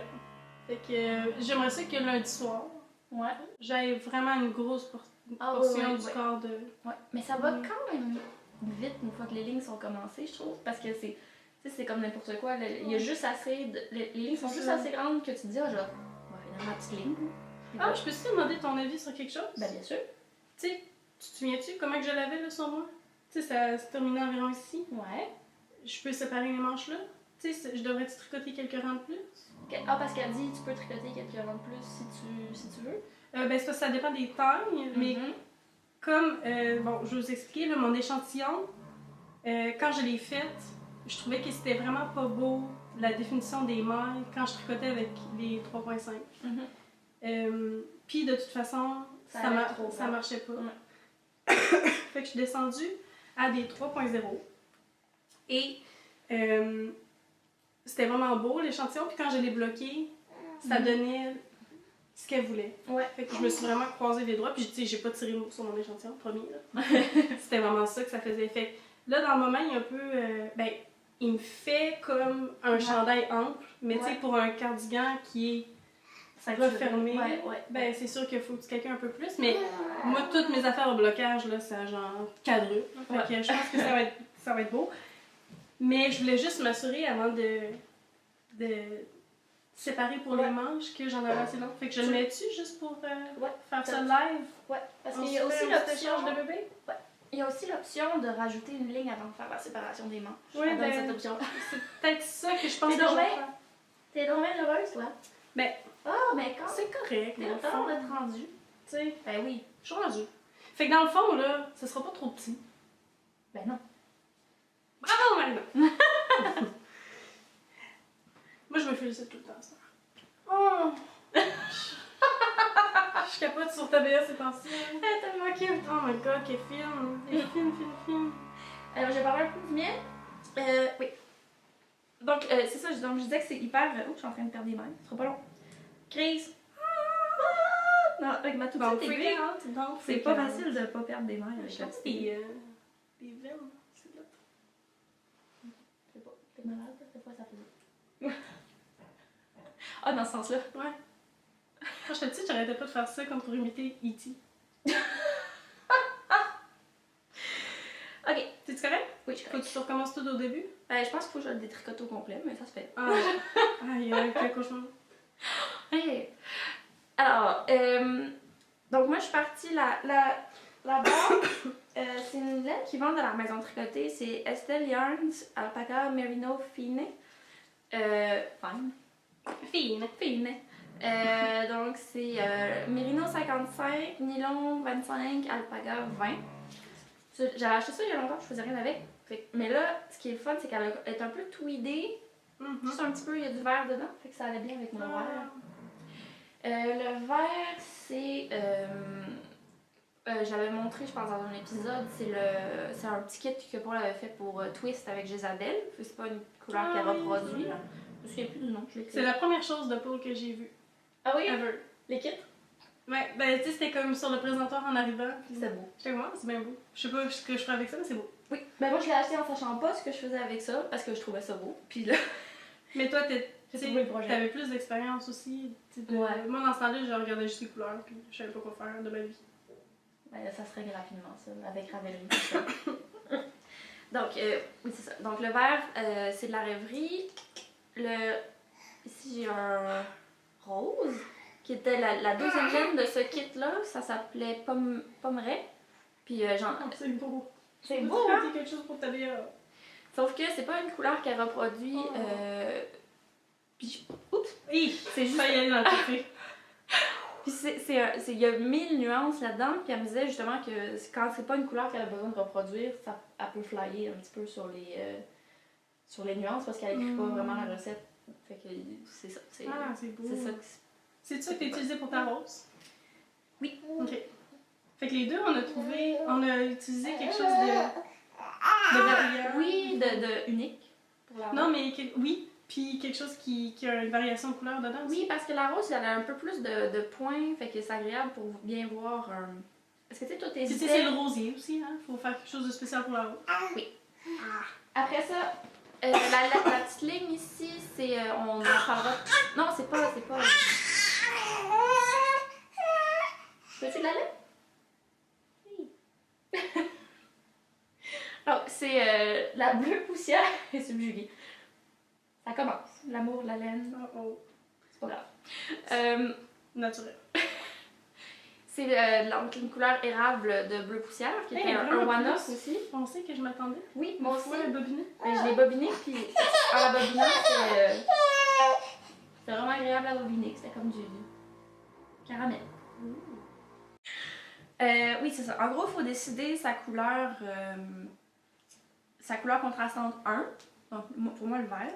Fait que j'aimerais ça que lundi soir, Ouais. j'aille vraiment une grosse Ah, portion ouais, du ouais. corps de... Ouais. Mais ça va quand même vite une fois que les lignes sont commencées, je trouve, parce que c'est... Tu sais, c'est comme n'importe quoi. Il y a juste assez de... Les lignes sont juste assez grandes que tu te dis, ah, genre, on va finir ma petite ligne. Ah, je peux te demander ton avis sur quelque chose? Ben, bien sûr. Tu sais, tu te souviens-tu comment que je l'avais, là, sur moi? Tu sais, ça se terminait environ ici. Ouais. Je peux séparer les manches là? Tu sais, je devrais-tu tricoter quelques rangs de plus? Ah, parce qu'elle dit, tu peux tricoter quelques rangs de plus si tu veux. Ben, c'est parce que ça dépend des tailles, mais comme, bon, je vais vous expliquer, là, mon échantillon, quand je l'ai fait, je trouvais que c'était vraiment pas beau, la définition des mailles, quand je tricotais avec les 3.5. Puis de toute façon, ça marchait pas. Fait que je suis descendue à des 3.0. Et c'était vraiment beau l'échantillon, puis quand je l'ai bloqué, ça donnait ce qu'elle voulait. Ouais. Fait que je me suis vraiment croisé les doigts, puis j'ai pas tiré sur mon échantillon, promis. Là. C'était vraiment ça que ça faisait. Fait que là, dans le moment, il y a un peu. Ben, il me fait comme un chandail ample, mais tu sais, pour un cardigan qui est refermé, ben c'est sûr qu'il faut quelqu'un un peu plus. Mais moi, toutes mes affaires au blocage, là, c'est genre quadruple. Fait que je pense que ça va être beau. Mais je voulais juste m'assurer avant de séparer pour les manches que j'en avais assez long. Fait que je le mets-tu juste pour faire ça live? Ouais, parce qu'il y a aussi l'option de bébé. Ouais. Il y a aussi l'option de rajouter une ligne avant de faire la séparation des manches. Oui, ben, cette option. C'est peut-être ça que je pense que je vais faire. T'es donc bien heureuse, toi? Ben, mais quand c'est correct. t'es content d'être rendu. Tu sais, Ben oui. je suis rendue. Fait que dans le fond, là, ça sera pas trop petit. Ben non. Bravo, Marina! Moi, je me félicite tout le temps, ça. Oh! Je capote sur ta BA ces temps-ci. Elle est tellement cute. Oh my god, qu'elle filme! Elle filme. Alors, je vais parler un peu du mien. Oui. Donc, c'est ça, donc je disais que c'est hyper... Oh, je suis en train de perdre des mains. Ce sera pas long. Crise. Non, avec ma toute petite aiguille, c'est pas facile de pas perdre des mains avec la petite aiguille. Des veines, c'est là. T'es malade, des fois ça fait... Ah, dans ce sens-là? Ouais. Quand j'étais petite, j'arrêtais pas de faire ça comme pour imiter E.T. Ok. T'es-tu correct? Oui, je suis Faut que tu recommences tout au début? Je pense qu'il faut que je le détricote au complet, mais ça se fait. Ah, il y a un cauchemar. Hey. Alors, donc moi je suis partie là-bas. C'est une laine qui vend dans la maison tricotée. C'est Estelle Yarns Alpaca Merino Fine. Fine. Donc c'est Merino 55, nylon 25, alpaga 20. J'avais acheté ça il y a longtemps, je faisais rien avec. Mais là, ce qui est le fun, c'est qu'elle est un peu tweedée. Juste un petit peu, il y a du vert dedans, fait que ça allait bien avec mon vert. Le vert, c'est... j'avais montré, je pense, dans un épisode, c'est un petit kit que Paul avait fait pour Twist avec Jezabel. C'est pas une couleur qu'elle reproduit. Là. Je me souviens plus du nom. C'est la première chose de Paul que j'ai vue. Ah oui? Ever. Les kits? Ouais, ben tu sais, c'était comme sur le présentoir en arrivant. C'est beau. J'étais comme, c'est bien beau. Je sais pas ce que je ferais avec ça, mais c'est beau. Oui. Ben moi, je l'ai acheté en sachant pas ce que je faisais avec ça, parce que je trouvais ça beau. Puis là... Mais toi, t'avais plus d'expérience aussi. Ouais. Moi, dans ce temps-là, je regardais juste les couleurs, puis je savais pas quoi faire de ma vie. Ben, ça se règle rapidement, ça, avec Ravelry. Donc, oui, c'est ça. Donc, le vert, c'est de la rêverie. Ici, j'ai un rose, qui était la deuxième laine de ce kit-là. Ça s'appelait Pommeret. Puis, c'est beau. C'est beau, hein? Quelque chose pour t'habiller. Sauf que c'est pas une couleur qu'elle reproduit. Puis, oups! C'est juste à y aller dans le café. Puis il y a 1000 nuances là-dedans, puis elle me disait justement que quand c'est pas une couleur qu'elle a besoin de reproduire, elle peut flyer un petit peu sur les nuances parce qu'elle écrit pas vraiment la recette. Fait que c'est ça. C'est beau. C'est ça. C'est ça que t'as utilisé pour ta rose? Oui. Ok. Fait que les deux, on a utilisé quelque chose de variant. Oui, de unique. Non, mais oui. Puis quelque chose qui a une variation de couleur dedans aussi. Oui, parce que la rose, elle a un peu plus de points, fait que c'est agréable pour bien voir. Est-ce que tu sais, toi, Puis tu sais, c'est le rosier aussi, hein? Faut faire quelque chose de spécial pour la rose. Oui. Après ça, la petite ligne ici, c'est. On en parlera. Non, c'est pas. Veux-tu de la lait? Oui. Alors, c'est la bleue poussière et subjuguée. Ça commence. L'amour, la laine. Oh. C'est pas grave. Naturel. C'est une couleur érable de bleu poussière, qui était un one-off aussi. On sait que je m'attendais. Oui, moi aussi. Ouais, bobiné. Je l'ai bobiné, puis en la bobinant, c'était vraiment agréable à bobiner. C'était comme du caramel. Oui, c'est ça. En gros, il faut décider sa couleur contrastante 1, donc pour moi le vert,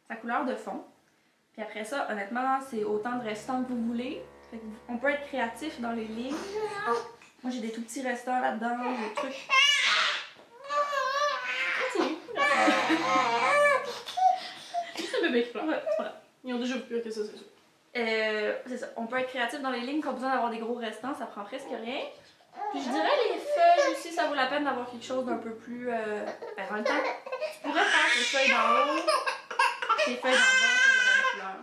sa couleur de fond. Puis après ça, honnêtement, c'est autant de restants que vous voulez. Fait que on peut être créatif dans les lignes. Moi, j'ai des tout petits restants là-dedans, des trucs. Continue. Juste un bébé qui pleure. Ouais, voilà. Ils ont déjà vu pire que ça, c'est sûr. C'est ça. On peut être créatif dans les lignes, pas besoin d'avoir des gros restants, ça prend presque rien. Puis je dirais les feuilles aussi, ça vaut la peine d'avoir quelque chose d'un peu plus. En même temps, tu pourrais faire tes feuilles d'en haut, tes feuilles d'en bas, c'est de la même couleur.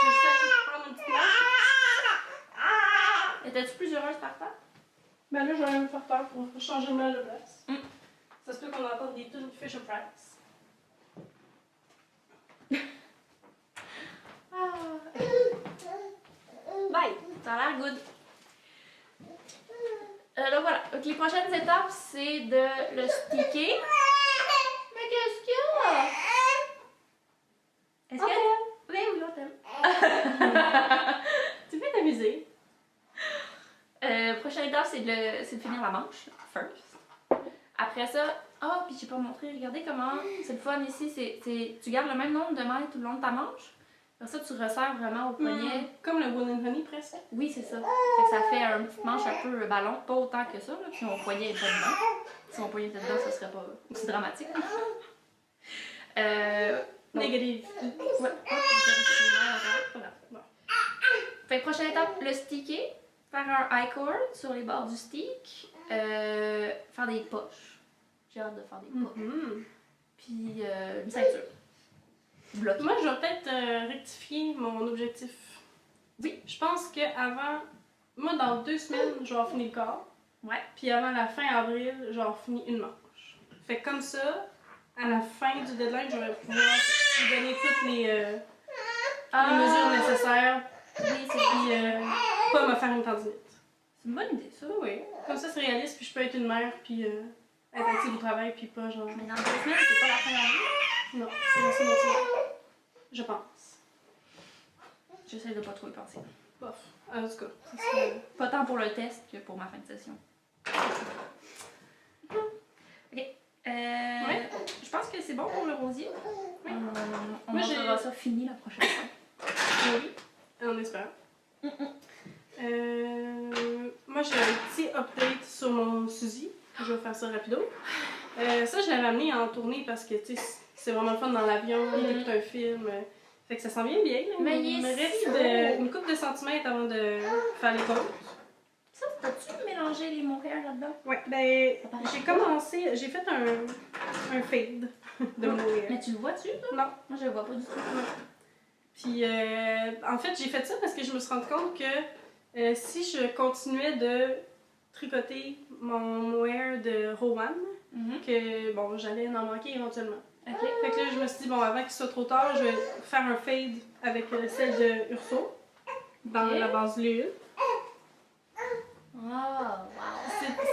J'essaie de prendre une petite marque. Étais-tu plus heureuse par ça? Ben là, je vais me faire peur pour changer le mal de place. Ça se peut qu'on entende des tunes Fisher Price. Bye! Ça a l'air good. Donc voilà. Donc les prochaines étapes, c'est de le sticker. Mais qu'est-ce qu'il y a? Est-ce que. Oui, on t'aime. Tu fais t'amuser. Prochaine étape, c'est de finir la manche, first. Après ça, puis j'ai pas montré, regardez comment c'est le fun ici, tu gardes le même nombre de mailles tout le long de ta manche. Après ça, tu resserres vraiment au poignet. Comme le Wool and Honey presque. Oui, c'est ça. Fait que ça fait un petit manche un peu ballon, pas autant que ça, là, puis mon poignet est pas dedans. Si mon poignet était dedans, ça serait pas aussi dramatique. Négatif. Ouais. Voilà. Bon. Fait que prochaine étape, le sticker. Faire un I-cord sur les bords du stick. Faire des poches. J'ai hâte de faire des poches. Puis une ceinture. Bloquée. Moi, je vais peut-être rectifier mon objectif. Oui. Je pense qu'avant. Moi, dans 2 semaines, je vais avoir fini le corps. Ouais. Puis avant la fin avril, je vais avoir fini une manche. Fait que comme ça, à la fin du deadline, je vais pouvoir lui donner toutes les mesures nécessaires. Oui, c'est Puis pas me faire une tendinite. une bonne idée, ça. Oui. Comme ça, c'est réaliste, puis je peux être une mère, puis être active au travail, puis pas genre. Mais dans 2 semaines, c'est pas la fin d'avril. Non, c'est motivé. Je pense. J'essaie de pas trop y penser. Bof. En tout cas, ça serait... Pas tant pour le test que pour ma fin de session. Ok. Ouais. Je pense que c'est bon pour le rosier. Oui. On Moi, montrera ça fini la prochaine fois. Oui, en espérant. Moi, j'ai un petit update sur mon Suzy. Je vais faire ça rapido. Ça, je l'avais amené en tournée parce que, tu sais, c'est vraiment le fun dans l'avion, d'écouter un film. Fait que ça s'en vient bien. Là. Mais il me il est reste une couple de centimètres avant de faire les pauses. Ça, peux-tu mélanger les mohair là-dedans? Ouais, ben, Ça paraît j'ai pas. commencé, j'ai fait un fade de mohair. Mais tu le vois-tu, là? Non. Moi, je le vois pas du tout. Puis, en fait, j'ai fait ça parce que je me suis rendu compte que si je continuais de tricoter mon mohair de Rowan, que, bon, j'allais en manquer éventuellement. Ok. Fait que là, je me suis dit, bon, avant qu'il soit trop tard, je vais faire un fade avec celle de Urso dans Ok. la base de l'huile. Oh, wow.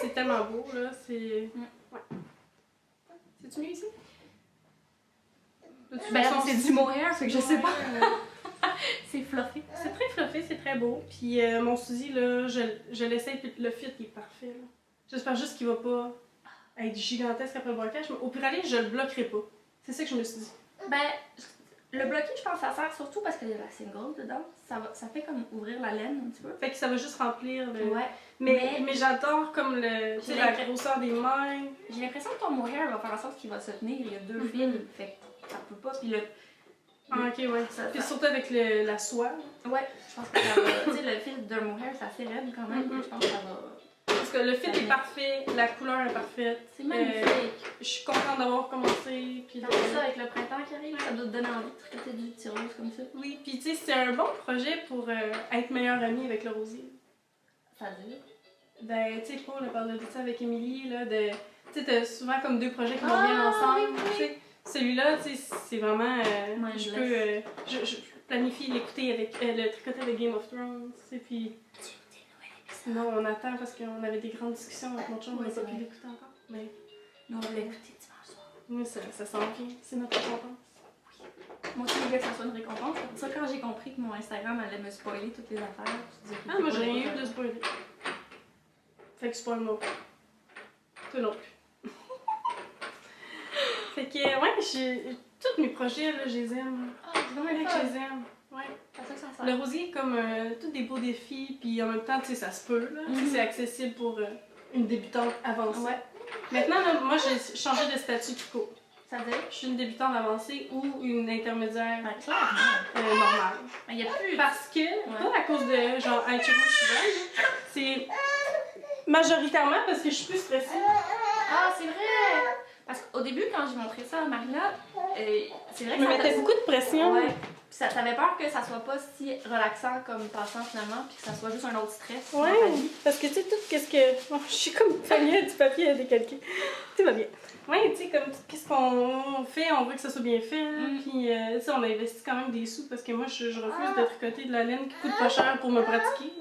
C'est tellement beau, là. C'est. Ouais. C'est-tu mieux ici? Ben, c'est du mohair, fait que je sais pas. C'est fluffy. C'est très fluffy, c'est très beau. Puis mon Suzy, là, je l'essaye, puis le fit, il est parfait. Là. J'espère juste qu'il va pas être gigantesque après le blocage, mais au pire aller, je le bloquerai pas. C'est ça que je me suis dit. Ben, Le bloqué, je pense que ça sert surtout parce qu'il y a la single dedans. Ça fait comme ouvrir la laine un petit peu. Fait que ça va juste remplir le... Ouais. Mais j'adore comme le, tu sais, la grosseur des mains. J'ai l'impression que ton mohair va faire en sorte qu'il va se tenir. Il y a 2 fils, fait que ça peut pas. Puis ah, ok, ouais. Puis surtout avec la soie. Ouais, je pense que ça va. Tu sais, le fil d'un mohair, c'est assez raide quand même. Je pense que ça va. Parce que le fit est parfait, la couleur est parfaite. C'est magnifique. Je suis contente d'avoir commencé. Puis ça, avec le printemps qui arrive, ça doit te donner envie de tricoter du petit rose comme ça. Oui, puis tu sais, c'est un bon projet pour être meilleure amie avec le rosier. Ça dit. Ben, tu sais, Paul a parlé de ça avec Émilie, là, de... Tu sais, t'as souvent comme 2 projets qui vont bien ensemble, oui. tu sais. Celui-là, tu sais, c'est vraiment... je planifie l'écouter avec... le tricoter avec Game of Thrones, tu sais, puis... Non, on attend parce qu'on avait des grandes discussions avec mon chum, on n'a pas pu l'écouter encore, mais... Non, on va l'écouter dimanche soir. Oui, ça s'en vient, c'est notre récompense. Oui. Moi aussi, je voulais que ça soit une récompense. C'est pour ça, quand j'ai compris que mon Instagram allait me spoiler toutes les affaires, je disais... Ah, moi, j'ai rien eu de spoiler. Fait que spoil-moi pas. Toi non plus. Fait que, ouais, tous mes projets, là, je les aime. Ah, c'est vraiment Que je les aime. Ouais. C'est ça que ça sert. Le rosier est comme tous des beaux défis, puis en même temps, tu sais, ça se peut, là. C'est accessible pour une débutante avancée. Ouais. Maintenant, là, moi, j'ai changé de statut tricot. Ça veut dire? Je suis une débutante avancée ou une intermédiaire Clairement. normale. Il y a plus. Parce que, pas à cause de, genre, Aichiro Shiba, c'est majoritairement parce que je suis plus stressée. Ah, c'est vrai! Parce qu'au début, quand j'ai montré ça à Marina, c'est vrai que Ça me mettait beaucoup de pression. Ouais. Puis t'avais peur que ça soit pas si relaxant comme passant finalement, puis que ça soit juste un autre stress. Ouais, parce que tu sais, tout qu'est-ce que. Oh, je suis comme famille du papier à décalquer. Tout va bien. Ouais, tu sais, comme qu'est-ce qu'on fait, on veut que ça soit bien fait. Puis, tu sais, on a investi quand même des sous parce que moi, je refuse de tricoter de la laine qui coûte pas cher pour me pratiquer.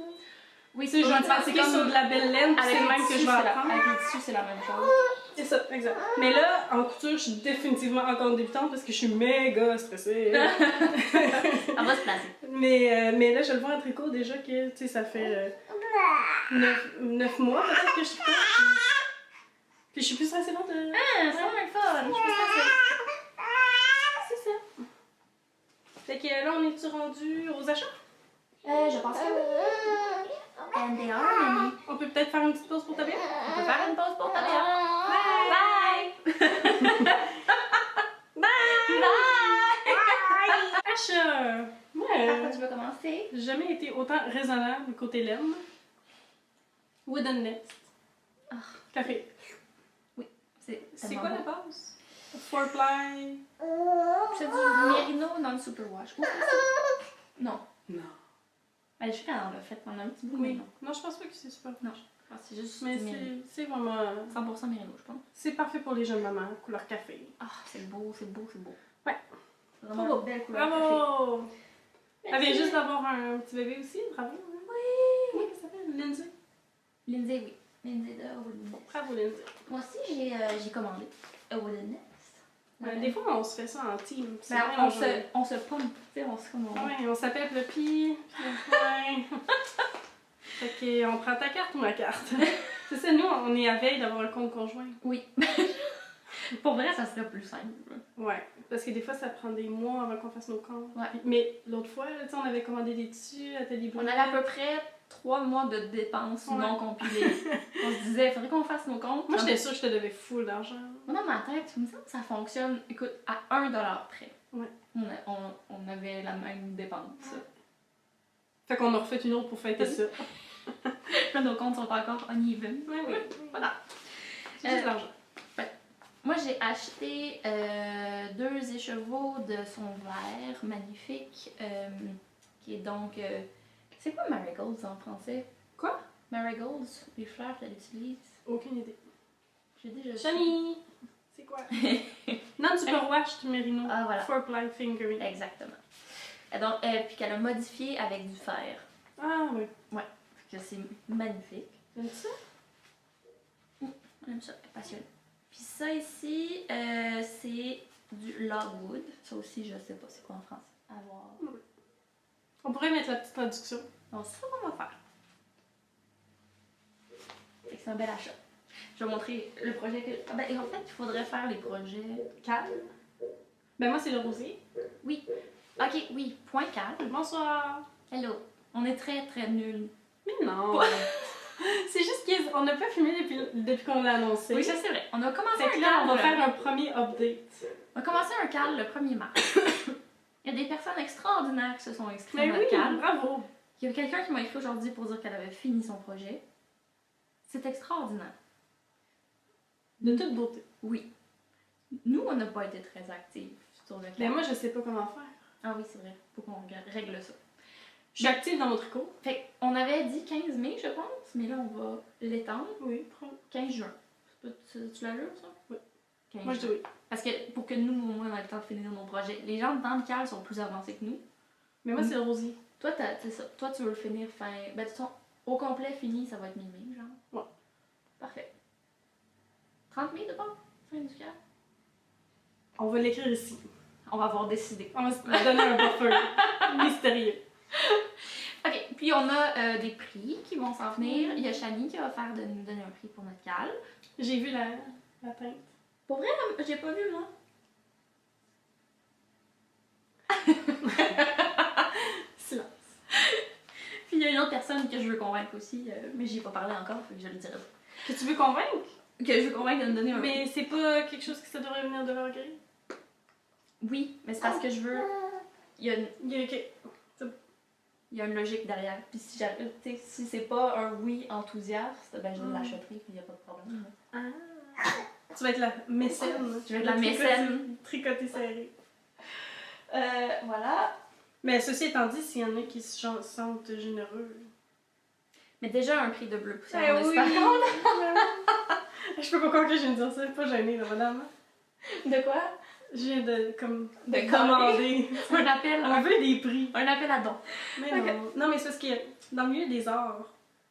Oui, tu sais, je vais me pratiquer sur de la belle laine, puis c'est le même que je vais apprendre. Avec les tissus, c'est la même chose. C'est ça, exact. Mais là, en couture, je suis définitivement encore débutante parce que je suis méga stressée. Elle va se placer. Mais là, je le vois en tricot déjà que, tu sais, ça fait 9 mois peut-être que je tricote. Puis je suis plus stressée là de... Ah, c'est vraiment le fun. Je suis plus stressée. C'est ça. Fait que là, on est-tu rendu aux achats? Je pense que oui. And they are many. On peut peut-être faire une petite pause pour ta bière? On peut faire une pause pour ta bière. Bye! Bye! Bye! Achat! Par quoi tu veux commencer? J'ai jamais été autant raisonnable côté laine. Wooden Nest. Ah. Café. Oui. C'est quoi la base? 4-ply. C'est du Merino dans le superwash. Ou c'est ça? Non. Non. Je sais qu'elle en a fait pendant un petit bout. Oui. Mais non. Non, je pense pas que c'est super. Non. C'est juste Mais du Merino. c'est vraiment... 100% Merino, je pense. C'est parfait pour les jeunes mamans, couleur café. Ah, c'est beau, c'est beau, c'est beau. Ouais. C'est vraiment une belle couleur café. Bravo! Elle vient juste d'avoir un petit bébé aussi, bravo. Oui! Comment ça s'appelle? Lindsay? Lindsay, oui. Lindsay de Wooden Nest. Bravo, Lindsay. Moi aussi, j'ai commandé A Wooden Nest. Des fois, on se fait ça en team. C'est Ben, vraiment on se pompe, tu sais, on se commande. Ouais, on s'appelle le pied. Ouais. Fait qu'on prend ta carte ou ma carte. C'est ça, nous, on est à veille d'avoir un compte conjoint. Oui. Pour vrai, ça serait plus simple. Ouais, parce que des fois, ça prend des mois avant qu'on fasse nos comptes. Ouais. Mais l'autre fois, tu sais, on avait commandé des tissus à Atelier Bleu. On avait à peu près 3 mois de dépenses non compilées. On se disait, il faudrait qu'on fasse nos comptes. Moi, j'étais sûre que je te devais full d'argent. Moi, dans ma tête, tu me dis que ça fonctionne, écoute, à 1$ près. Ouais. On avait la même dépense. Fait qu'on a refait une autre pour fêter ça. Là, nos comptes sont encore uneven. Oui, oui. Voilà. C'est juste l'argent. Moi, j'ai acheté 2 écheveaux de son verre magnifique, qui est donc... c'est quoi marigolds en français? Quoi? Marigolds, les fleurs qu'elle utilise. Aucune idée. J'ai déjà... Shani! C'est quoi? Non-superwash de Merino. Ah, voilà. 4-ply fingering. Exactement. Et donc, puis qu'elle a modifié avec du fer. Ah oui. Ouais. Fait que c'est magnifique. T'aimes ça? On aime ça, passionné. Puis ça ici, c'est du logwood. Ça aussi, je sais pas c'est quoi en français. À voir. On pourrait mettre la petite traduction. Donc, c'est ça qu'on va faire. Fait que c'est un bel achat. Je vais montrer le projet que... Ah ben, en fait, il faudrait faire les projets Calme. Ben moi, c'est le rosier. Oui. Ok, oui. Point calme. Bonsoir. Hello. On est très, très nuls. Mais non! C'est juste qu'on n'a pas filmé depuis qu'on l'a annoncé. Oui, ça c'est vrai. On a commencé Fait que un là, calme. on va faire un premier update. On a commencé un calme le 1er mars. Il y a des personnes extraordinaires qui se sont inscrites Mais dans oui, notre calme. bravo! Il y a quelqu'un qui m'a écrit aujourd'hui pour dire qu'elle avait fini son projet. C'est extraordinaire. De toute beauté. Oui. Nous, on n'a pas été très actifs sur le calme. Mais moi, je sais pas comment faire. Ah oui, c'est vrai. Faut qu'on règle ça. Je suis active dans mon tricot. Fait on avait dit 15 mai, je pense, mais là, on va l'étendre. Oui, 15 juin. Tu l'allures, ça? Oui. 15 moi je dis juin. oui. Parce que pour que nous, au moins, on ait le temps de finir nos projets. Les gens dans le calme sont plus avancés que nous. Mais moi, c'est le rosier. Toi, c'est ça. Toi, tu veux le finir fin... Ben, au complet fini, ça va être mi-mai, genre. Ouais. Parfait. 30 mai, de bord? Fin du calme? On va l'écrire ici. On va avoir décidé. On va se donner un buffer mystérieux. Ok, puis on a des prix qui vont s'en venir. Il y a Shani qui va faire de nous donner un prix pour notre calme. J'ai vu la teinte. Pour vrai, j'ai pas vu, moi. Silence. Puis il y a une autre personne que je veux convaincre aussi, mais j'y ai pas parlé encore, fait que je le dirai pas. Que tu veux convaincre? Que je veux convaincre de me donner un Mais c'est pas quelque chose que ça devrait venir de leur gré? Oui, mais c'est parce que je veux. Il y a une, il y a une logique derrière. Puis si j'arrive, tu sais, si c'est pas un oui enthousiaste, ben je l'achèterai, puis il y a pas de problème. Ah. Tu vas être la mécène. Je vais être la mécène. Tricoté serré. Voilà. Mais ceci étant dit, s'il y en a qui se sentent généreux. Mais déjà un prix de bleu poussière, Eh on est oui. super contents. Je peux pas croire que je viens de dire ça. Pas gênée, là, madame. De quoi? Je viens de, comme, De commander. Un appel. On veut des prix. Un appel à don. Mais Ok. non. Non, mais c'est parce que dans le milieu des arts,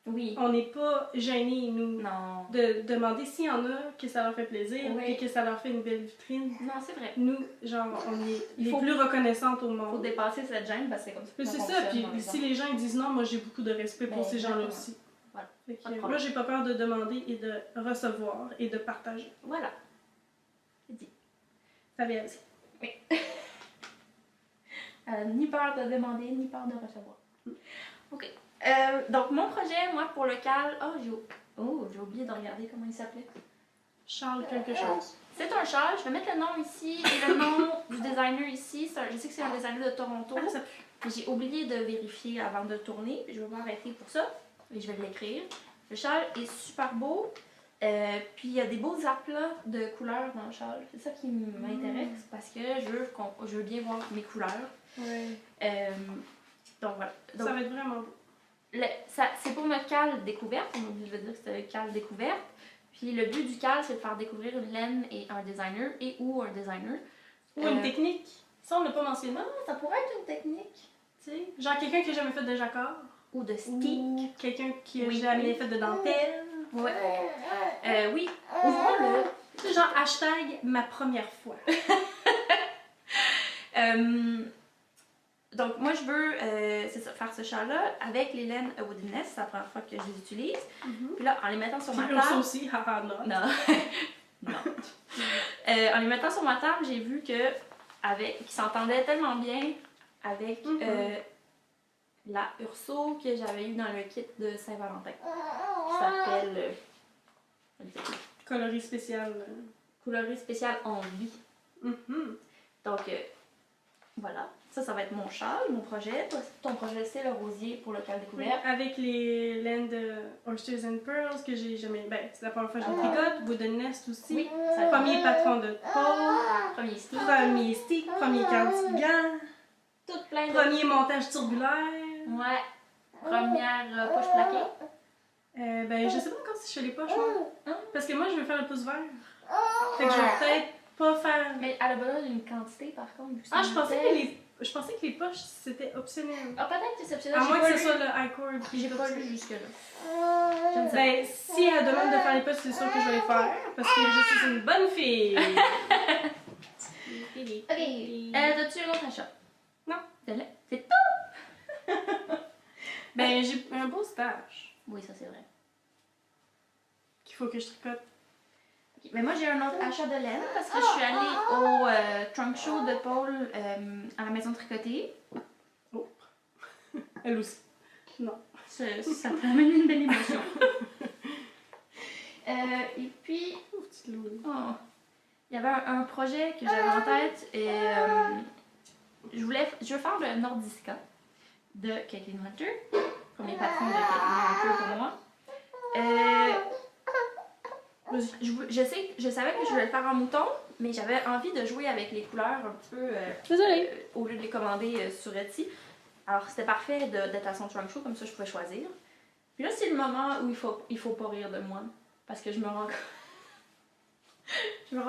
Oui. on n'est pas gênés, nous, Non. de demander s'il y en a que ça leur fait plaisir Oui. et que ça leur fait une belle vitrine. Non, c'est vrai. Nous, genre, on est Il les faut- plus reconnaissantes au Faut monde. dépasser cette gêne parce que c'est comme ça. Mais qu'on c'est ça, fonctionne puis dans les si arts. les gens ils disent non, moi j'ai beaucoup de respect pour Ben, ces gens-là exactement. aussi. Voilà. Fait que, Pas de moi problème. j'ai pas peur de demander et de recevoir et de partager. Voilà. C'est dit. Ça vient aussi. Ni peur de demander, ni peur de recevoir. Ok. Donc, mon projet, moi, pour le cal. J'ai oublié de regarder comment il s'appelait. Charles quelque chose. C'est un châle. Je vais mettre le nom ici et le nom du designer ici. Je sais que c'est un designer de Toronto. Ah, ça pue. Mais j'ai oublié de vérifier avant de tourner. Puis je vais m'arrêter pour ça. Et je vais l'écrire. Le châle est super beau. Puis il y a des beaux aplats de couleurs dans le châle. C'est ça qui m'intéresse parce que je veux bien voir mes couleurs. Ouais. Donc voilà. Donc, Ça va être vraiment beau. c'est pour notre cale découverte. On a oublié de le dire que c'était le cale découverte. Puis le but du cale, c'est de faire découvrir une laine et un designer ou un designer. Ou une technique. Ça, on l'a pas mentionné. Ça pourrait être une technique. Tu sais, genre quelqu'un qui a jamais fait de jacquard. Ou de stick. Ou quelqu'un qui a Oui. jamais fait de dentelle. Ouais. Oui. Ouvrons-le. C'est genre hashtag ma première fois. Donc, moi, je veux c'est ça, faire ce châle-là avec les laines Woodiness. C'est la première fois que je les utilise. Puis là, en les mettant sur ma Puis ça table. aussi, haha, non. Non. Non. En les mettant sur ma table, j'ai vu que qu'ils s'entendaient tellement bien avec la Urso que j'avais eu dans le kit de Saint-Valentin. Qui s'appelle. Coloris spécial. Coloris spécial en vie. Mhm. Donc, voilà. Ça va être mon châle, mon projet. Toi, ton projet, c'est le rosier pour le cal Oui, découvert. avec les laines de Oysters and Pearls que j'ai jamais. Ben, c'est la première fois que je les tricote. Wooden Nest aussi. Oui, ça va être Premier patron de peau. premier stick. Premier stick. Premier cardigan. Tout plein de. Premier montage turbulaire. Ouais. Première poche plaquée. Ben, je sais pas encore si je fais les poches, moi. Hein? Parce que moi, je veux faire le pouce vert. Fait que je vais peut-être pas faire. Mais elle a besoin d'une quantité, par contre. vu que Ah, c'est je une pensais bouteille. que les poches, c'était optionnel. Ah, peut-être que c'est optionnel. À J'ai moins pas que ce lu. soit le high cord. J'ai pas lu jusque-là. Je ne sais Ben, si elle demande de faire les poches, c'est sûr que je vais les faire. Parce que je suis une bonne fille. pas. Ok. T'as-tu un autre achat? Non. C'est tout! Ben, j'ai un beau stage Oui, ça, c'est vrai. qu'il faut que je tricote. Mais moi, j'ai un autre achat de laine parce que je suis allée au trunk show de Paul à la maison tricotée. Oh. Elle aussi. Non. Ça peut amener une belle émotion. Et puis, Oh, petite Louis. oh, il y avait un projet que j'avais en tête et je veux faire le Nordiska de Kathleen Hunter, premier patron de Kathleen Hunter pour moi. Je savais que je voulais le faire en mouton, mais j'avais envie de jouer avec les couleurs un petit peu au lieu de les commander sur Etsy. Alors c'était parfait d'être à son trunk show, comme ça je pouvais choisir. Puis là c'est le moment où il faut pas rire de moi, parce que je me rends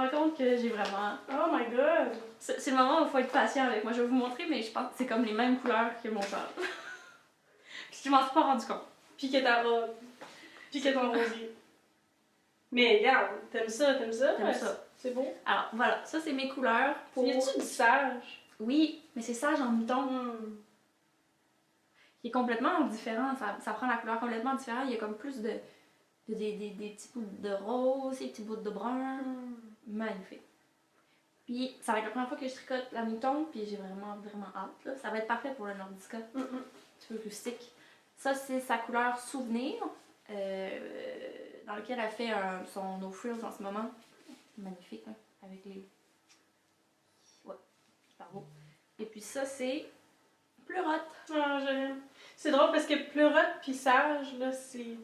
compte que j'ai vraiment... Oh my god! C'est le moment où il faut être patient avec moi. Je vais vous montrer, mais je pense que c'est comme les mêmes couleurs que mon châle. Puis je m'en suis pas rendu compte. Puis que ta robe. Puis que ton rosier. Mais regarde, t'aimes ça? J'aime ça. C'est beau. Alors voilà, ça c'est mes couleurs pour... Y a-tu du sage? Oui, mais c'est sage en mouton. Qui est complètement différent. Ça prend la couleur complètement différente. Il y a comme plus des petits bouts de rose, des petits bouts de brun. Magnifique. Puis ça va être la première fois que je tricote la mouton, puis j'ai vraiment, vraiment hâte. Là. Ça va être parfait pour le Nordiska. Un petit peu rustique. Ça, c'est sa couleur souvenir, dans lequel elle fait son No Frills en ce moment. Magnifique, hein, avec les... Ouais, super beau. Et puis ça, c'est Pleurote. Ah, j'aime. C'est drôle parce que Pleurote puis Sage, là, c'est...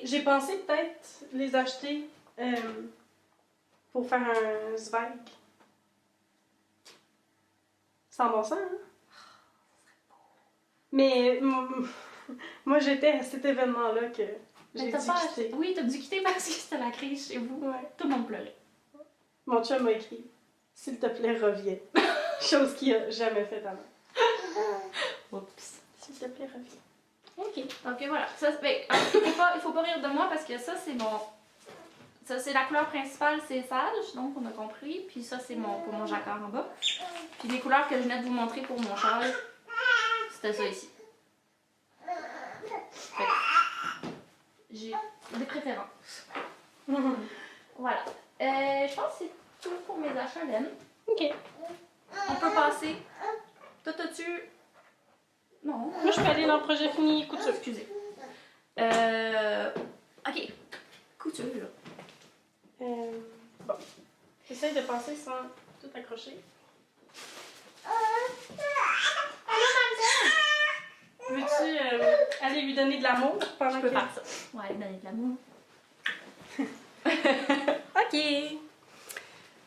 J'ai pensé peut-être les acheter pour faire un Zweig. C'est en bon sens, hein? Mais moi, j'étais à cet événement-là que j'ai dû quitter. Oui, t'as dû quitter parce que c'était la crise chez vous. Ouais. Tout le monde pleurait. Mon chum m'a écrit « S'il te plaît, reviens. » Chose qu'il a jamais fait avant. Oups. S'il te plaît, reviens. Ok, donc voilà. Ça, il faut pas rire de moi parce que ça, c'est mon... Ça, c'est la couleur principale, c'est sage, donc on a compris. Puis ça, c'est pour mon jacquard en bas. Puis les couleurs que je venais de vous montrer pour mon châle, c'était ça ici. Fait que j'ai des préférences. Voilà. Je pense que c'est tout pour mes achats laine. Ok. On peut passer. Toi, t'as-tu... Non. Moi, je peux aller dans le projet fini couture. Excusez. Ok. Couture. Bon. J'essaie de passer sans tout accrocher. Veux-tu aller lui donner de l'amour pendant Je peux faire ça. Ouais, donner de l'amour. Ok.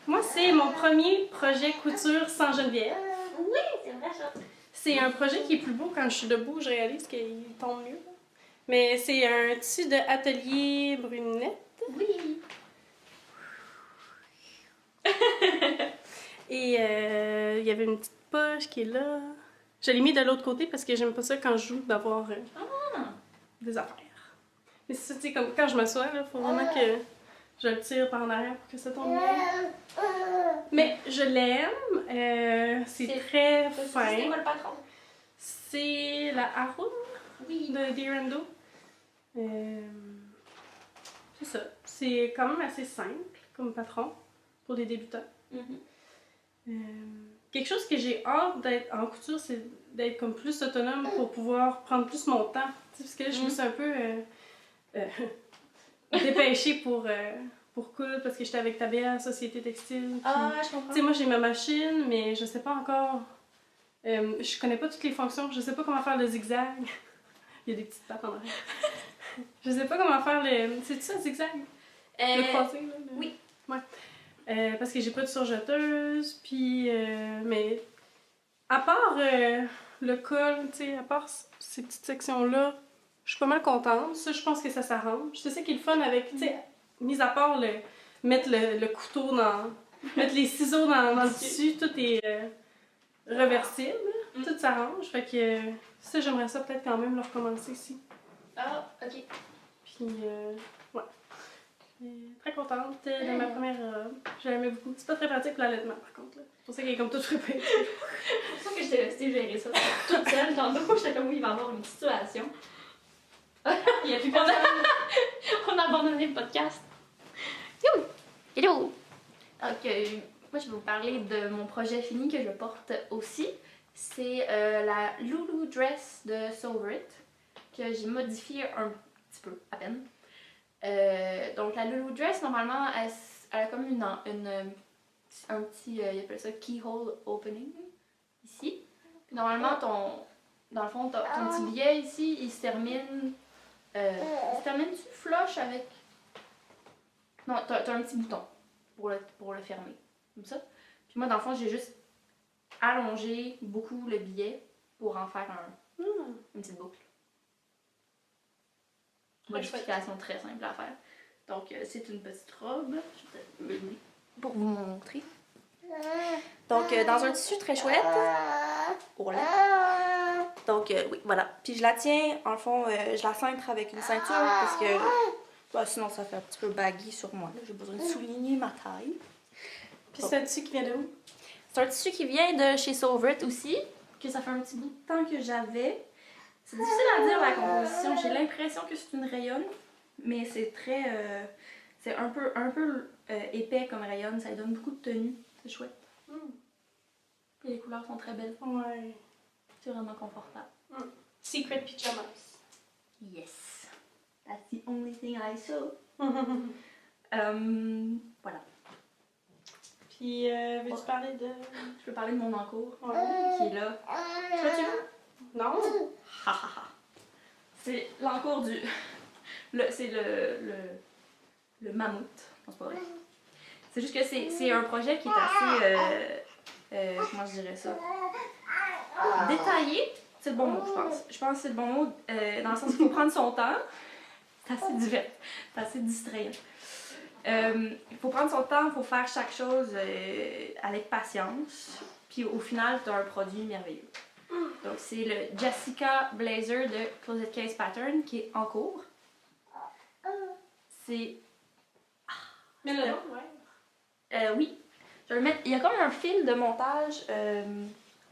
Moi, c'est mon premier projet couture sans Geneviève. Oui, c'est vrai ça. C'est un projet qui est plus beau quand je suis debout, je réalise qu'il tombe mieux. Mais c'est un tissu de Atelier Brunette. Oui. Et il y avait une petite poche qui est là. Je l'ai mis de l'autre côté parce que j'aime pas ça quand je joue d'avoir des affaires. Mais c'est ça, tu sais, comme quand je m'assois, il faut vraiment que je le tire par en arrière pour que ça tombe bien. Mais je l'aime. C'est très fin. C'est quoi le patron? C'est la Harum de Dirando. C'est ça. C'est quand même assez simple comme patron pour des débutants. Quelque chose que j'ai hâte d'être en couture, c'est d'être comme plus autonome pour pouvoir prendre plus mon temps. Parce que là, je me suis un peu dépêchée pour coudre parce que j'étais avec Tabea, Société Textile. Ah, je comprends. Tu sais, moi j'ai ma machine, mais je sais pas encore. Je connais pas toutes les fonctions. Je sais pas comment faire le zigzag. Il y a des petites pattes en arrière. Je sais pas comment faire le. C'est ça, zigzag? Le croisé, là? Oui. Ouais. Parce que j'ai pas de surjeteuse, puis... mais à part le col, tu sais, à part ces petites sections-là, je suis pas mal contente. Ça, je pense que ça s'arrange. C'est ça qui est le fun avec, tu sais, mis à part mettre le couteau dans... mettre les ciseaux dans le tissu, tout est réversible. Tout s'arrange. Fait que ça, j'aimerais ça peut-être quand même le recommencer ici. Ah, ok. Puis, ouais. Très contente de ma première robe. Je l'aimais beaucoup. C'est pas très pratique pour l'allaitement, par contre. C'est pour ça qu'elle est comme toute fripée. C'est pour ça que j'étais restée gérer ça toute seule. Tantôt, j'étais comme, oui, il va y avoir une situation. Il y a plus personne. On a abandonné le podcast. Hello! Donc, moi, je vais vous parler de mon projet fini que je porte aussi. C'est la Loulou Dress de Solvrit, que j'ai modifié un petit peu, à peine. Donc, la Loulou Dress, normalement, elle a comme un petit, il appelle ça keyhole opening, ici. Puis normalement, dans le fond, ton petit billet ici, il se termine... tu flush avec... Non, t'as un petit bouton pour le fermer, comme ça. Puis moi, dans le fond, j'ai juste allongé beaucoup le billet pour en faire une petite boucle. Modification très simple à faire. Donc, c'est une petite robe. Je vais peut-être me lever pour vous montrer. Donc, dans un tissu très chouette. Voilà. Donc, oui, voilà. Puis je la tiens, en fond, je la cintre avec une ceinture parce que sinon ça fait un petit peu baggy sur moi. J'ai besoin de souligner ma taille. Puis c'est un tissu qui vient de où? C'est un tissu qui vient de chez Solvrit aussi, que ça fait un petit bout de temps que j'avais. C'est difficile à dire la composition. J'ai l'impression que c'est une rayonne, mais c'est très... c'est un peu épais comme rayonne. Ça lui donne beaucoup de tenue. C'est chouette. Et les couleurs sont très belles. Ouais. C'est vraiment confortable. Secret Pyjamas. Yes. That's the only thing I saw. Voilà. Puis, veux-tu parler de... Je peux parler de mon encours, Ouais. qui est là. Toi, tu veux? Non? Ha ha ha. C'est l'encours du... c'est le mammouth. Non, c'est pas vrai. C'est juste que c'est un projet qui est assez... comment je dirais ça? Détaillé. C'est le bon mot, je pense. Je pense que c'est le bon mot dans le sens qu'il faut prendre son temps. C'est assez divers. C'est assez distrayant. Il faut prendre son temps, il faut faire chaque chose avec patience. Puis au final, tu as un produit merveilleux. Donc c'est le Jessica Blazer de Closet Case Pattern qui est en cours. C'est... Mais le nom, ouais. Oui. Je vais le mettre... Il y a comme un fil de montage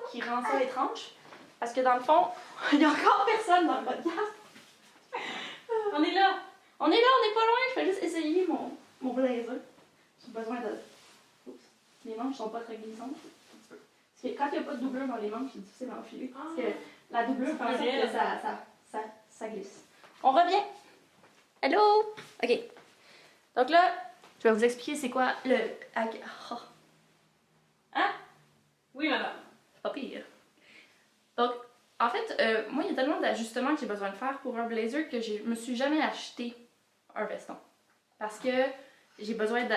qui rend ça étrange. Parce que dans le fond, il n'y a encore personne dans le podcast. On est là! On est là, on n'est pas loin. Je vais juste essayer mon blazer. J'ai besoin de... Oups. Les manches sont pas très glissantes. Parce que quand il n'y a pas de doublure dans les manches, c'est difficile à enfiler. Parce que la doublure fait en sorte que ça glisse. On revient. Hello! OK. Donc là, je vais vous expliquer c'est quoi le... Oh. Hein? Oui, madame. Pas pire. Donc, en fait, moi, il y a tellement d'ajustements que j'ai besoin de faire pour un blazer que je me suis jamais acheté un veston. Parce que j'ai besoin de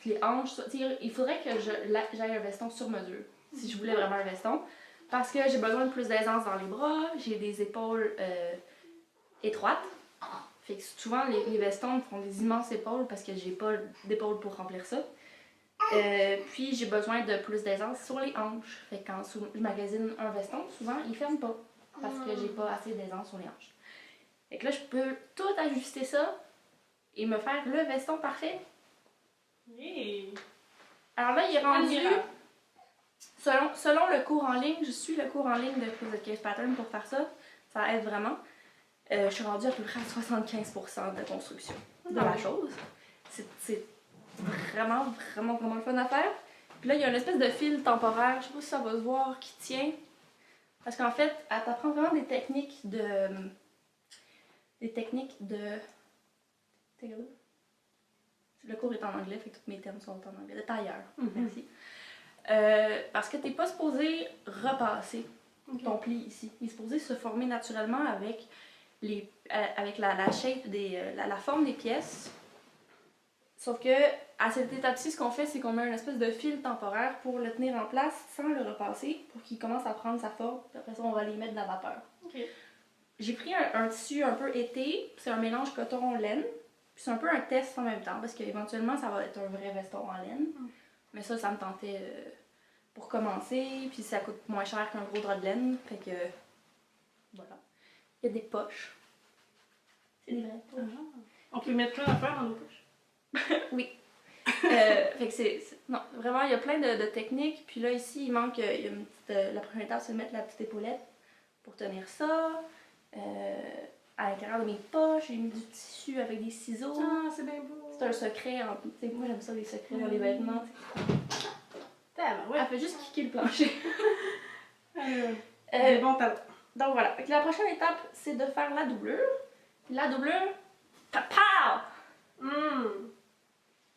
les hanches... Il faudrait que j'aille un veston sur mesure, si je voulais vraiment un veston. Parce que j'ai besoin de plus d'aisance dans les bras, j'ai des épaules étroites. Fait que souvent, les vestons me font des immenses épaules parce que j'ai pas d'épaules pour remplir ça. Puis j'ai besoin de plus d'aisance sur les hanches. Fait que quand je magasine un veston, souvent il ferme pas parce que j'ai pas assez d'aisance sur les hanches. Fait que là, je peux tout ajuster ça et me faire le veston parfait. Yeah. Alors là, il est rendu... Admirable. Selon le cours en ligne, je suis le cours en ligne de Closet Case Pattern pour faire ça. Ça aide vraiment. Je suis rendue à peu près à 75% de construction de la chose. C'est vraiment le fun à faire. Puis là, il y a une espèce de fil temporaire, je sais pas si ça va se voir, qui tient. Parce qu'en fait, elle t'apprend vraiment des techniques de... Le cours est en anglais, fait que tous mes termes sont en anglais. De tailleur, merci. Parce que t'es pas supposé repasser ton pli ici. Il est supposé se former naturellement avec la shape la forme des pièces. Sauf que à cette étape-ci, ce qu'on fait, c'est qu'on met une espèce de fil temporaire pour le tenir en place sans le repasser, pour qu'il commence à prendre sa forme. Puis après ça, on va les mettre de la vapeur. Okay. J'ai pris un tissu un peu été, c'est un mélange coton-laine. Puis c'est un peu un test en même temps, parce qu'éventuellement, ça va être un vrai veston en laine. Mais ça me tentait pour commencer, puis ça coûte moins cher qu'un gros drap de laine. Fait que, voilà. Il y a des poches. C'est des vraies poches. On peut mettre plein d'affaires dans nos poches. Oui. Fait que non, vraiment, il y a plein de techniques. Puis là, ici, il manque... Il y a la première étape, c'est de mettre la petite épaulette pour tenir ça. à l'intérieur de mes poches, j'ai mis du tissu avec des ciseaux. Ah, c'est bien beau. C'est un secret. Moi, j'aime ça, les secrets dans les vêtements. Ouais. Elle fait juste kicker le plancher. Bon talent. Donc voilà. Fait que la prochaine étape, c'est de faire la doublure. La doublure, papa!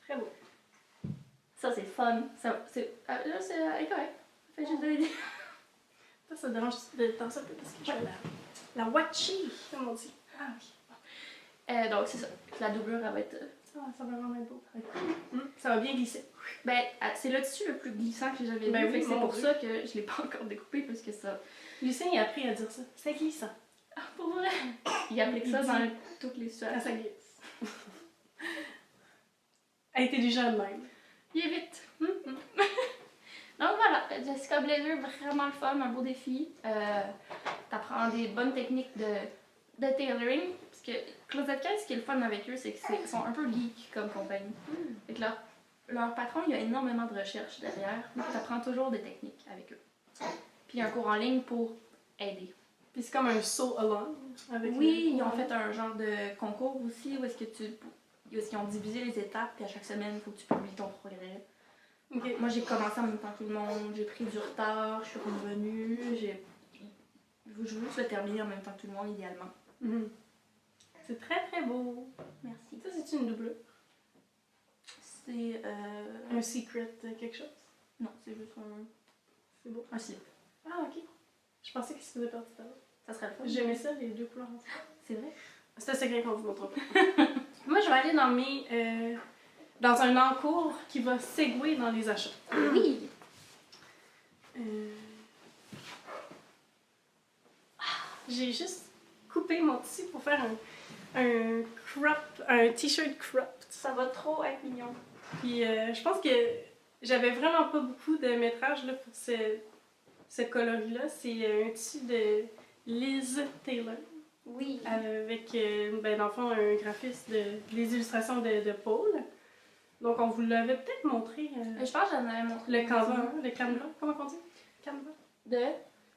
Très beau. Ça, c'est fun. Là, c'est correct. Fait juste de l'aider. Ça dérange de temps ça parce que je fais la wachi, comme on dit. Ah oui. Donc c'est ça. La doublure, elle va être... Ça va vraiment être beau. Ça va être cool. Ça va bien glisser. Ben, c'est le tissu le plus glissant que j'avais vu. Oui, c'est pour ça que je l'ai pas encore découpé parce que ça... Lucien, il a appris à dire ça. C'est glissant. Ah, pour vrai? Il applique ça dans toutes les Quand situations. ça glisse. Intelligent de même. Il est vite. Donc voilà, Jessica Blazer, vraiment le fun, un beau défi. T'apprends des bonnes techniques de tailoring. Parce que Closet 15, ce qui est le fun avec eux, c'est qu'ils sont un peu geeks comme compagnie. Fait que leur patron, il y a énormément de recherche derrière. Donc t'apprends toujours des techniques avec eux. Puis il y a un cours en ligne pour aider. Puis c'est comme un saut along avec Oui, ils ont fait un genre de concours aussi où est-ce qu'ils ont divisé les étapes, puis à chaque semaine, il faut que tu publies ton progrès. Okay. Moi, j'ai commencé en même temps que tout le monde, j'ai pris du retard, je suis revenue, je veux juste le terminer en même temps que tout le monde, idéalement. C'est très très beau. Merci. Ça, c'est une doublure? C'est un secret quelque chose? Non, c'est juste un... C'est beau. Un slip. Ah, ok. Je pensais qu'il se faisait partie d'avant. Ça serait le fun. J'aimais ça, les deux couleurs ensemble. C'est vrai? C'est un secret qu'on vous montre pas. Moi, je vais aller dans un encours qui va segouer dans les achats. Oui! J'ai juste coupé mon tissu pour faire un t-shirt cropped. Ça va trop être mignon. Puis je pense que j'avais vraiment pas beaucoup de métrage là, pour ce coloris-là. C'est un tissu de Liz Taylor. Oui. Avec, dans le fond, un graphiste des illustrations de Paul. Donc, on vous l'avait peut-être montré. Je pense que j'en avais montré. Le Canva, le Canva, comment on dit? Canva? De?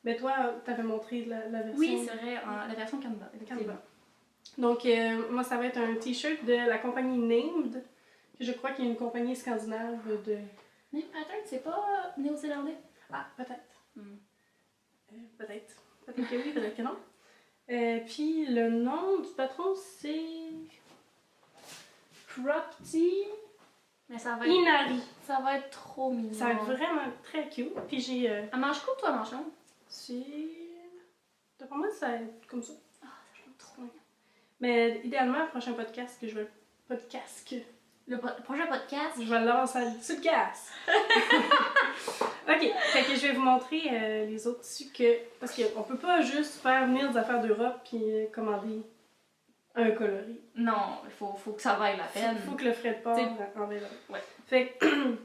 Ben toi, t'avais montré la version... Oui, c'est vrai, la version Canva. Canva. Donc, moi, ça va être un t-shirt de la compagnie Named, que je crois qu'il y a une compagnie scandinave de... Mais Pattern, c'est pas néo-zélandais? Ah, peut-être. Peut-être. Peut-être que oui, peut-être que non. Puis le nom du patron, c'est Cropty Mais ça va être... Inari. Ça va être trop mignon. Ça va être vraiment très cute. Puis j'ai... Elle mange court, toi, mange longue? C'est... D'après moi, ça va être comme ça. Ah, ça va être trop mignon. Mais idéalement, le prochain podcast que je vais... Le prochain podcast? Je vais l'avancer sur le gaz. Ok, fait que je vais vous montrer les autres tissus que... Parce qu'on peut pas juste faire venir des affaires d'Europe puis commander un coloris. Non, il faut que ça vaille la peine. Faut que le frais de port en vaille. Ouais. Fait que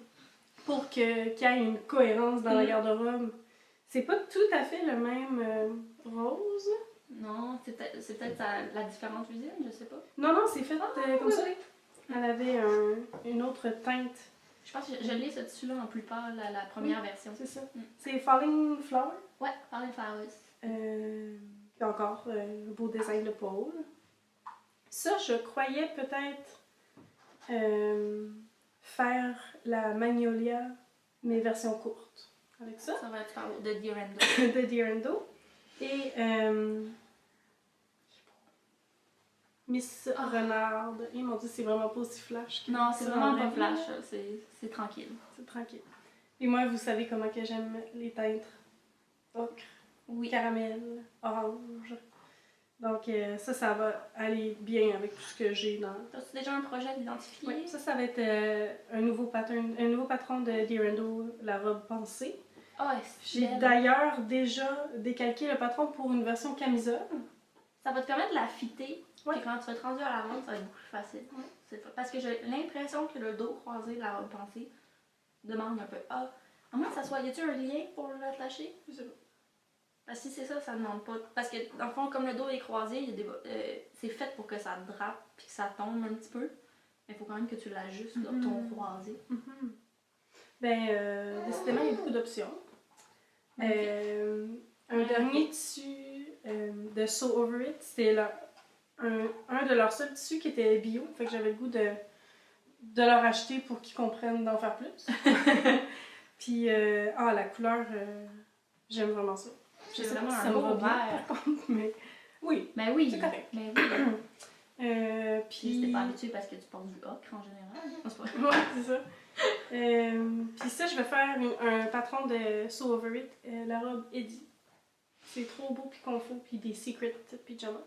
pour qu'il y ait une cohérence dans la garde-robe, c'est pas tout à fait le même rose. Non, c'est peut-être la différente usine, je sais pas. Non, c'est fait comme ça. Oui. Elle avait une autre teinte. Je pense que je l'ai ce tissu-là en plus pâle, la première version. C'est ça. C'est Falling Flower. Ouais, Falling Flowers. Puis encore, un beau design de Paul. Ça, je croyais peut-être faire la Magnolia, mais version courte. Avec ça. Ça va être de Durando. De Durando. Et Miss Renard. Et mon Dieu, c'est vraiment pas aussi flash. Non, c'est vraiment pas flash. C'est tranquille. C'est tranquille. Et moi, vous savez comment que j'aime les teintes ocre, caramel, orange. Donc ça va aller bien avec tout ce que j'ai dans... As-tu déjà un projet d'identifier? Oui, ça va être un nouveau patron de Durando, la robe pensée. Oh, j'ai d'ailleurs déjà décalqué le patron pour une version camisole. Ça va te permettre de la fitter. Ouais. Et quand tu vas être rendu à la robe, ça va être beaucoup plus facile. Ouais. Parce que j'ai l'impression que le dos croisé de la robe pensée demande un peu. À moins que ça soit. Y a-t-il un lien pour l'attacher? Je sais pas. Parce que si c'est ça, ça demande pas. Parce que dans le fond, comme le dos est croisé, c'est fait pour que ça drape puis que ça tombe un petit peu. Mais il faut quand même que tu l'ajustes, ton croisé. Décidément, il y a beaucoup d'options. Un dernier tissu de So Over It, c'est un de leurs seuls tissus qui était bio. Fait que j'avais le goût de leur acheter pour qu'ils comprennent d'en faire plus. Puis, la couleur, j'aime vraiment ça. C'est Je sais vraiment pas si un ça me beau va bien, vert. par contre, mais oui. Ben oui. C'est correct. Ben oui. Puis... Puis t'es pas habitué parce que tu portes du ocre en général. Non, c'est pas vrai. Ouais, c'est ça. Puis ça, je vais faire un patron de So Over It, la robe Eddie. C'est trop beau puis confort, puis des secret pyjamas.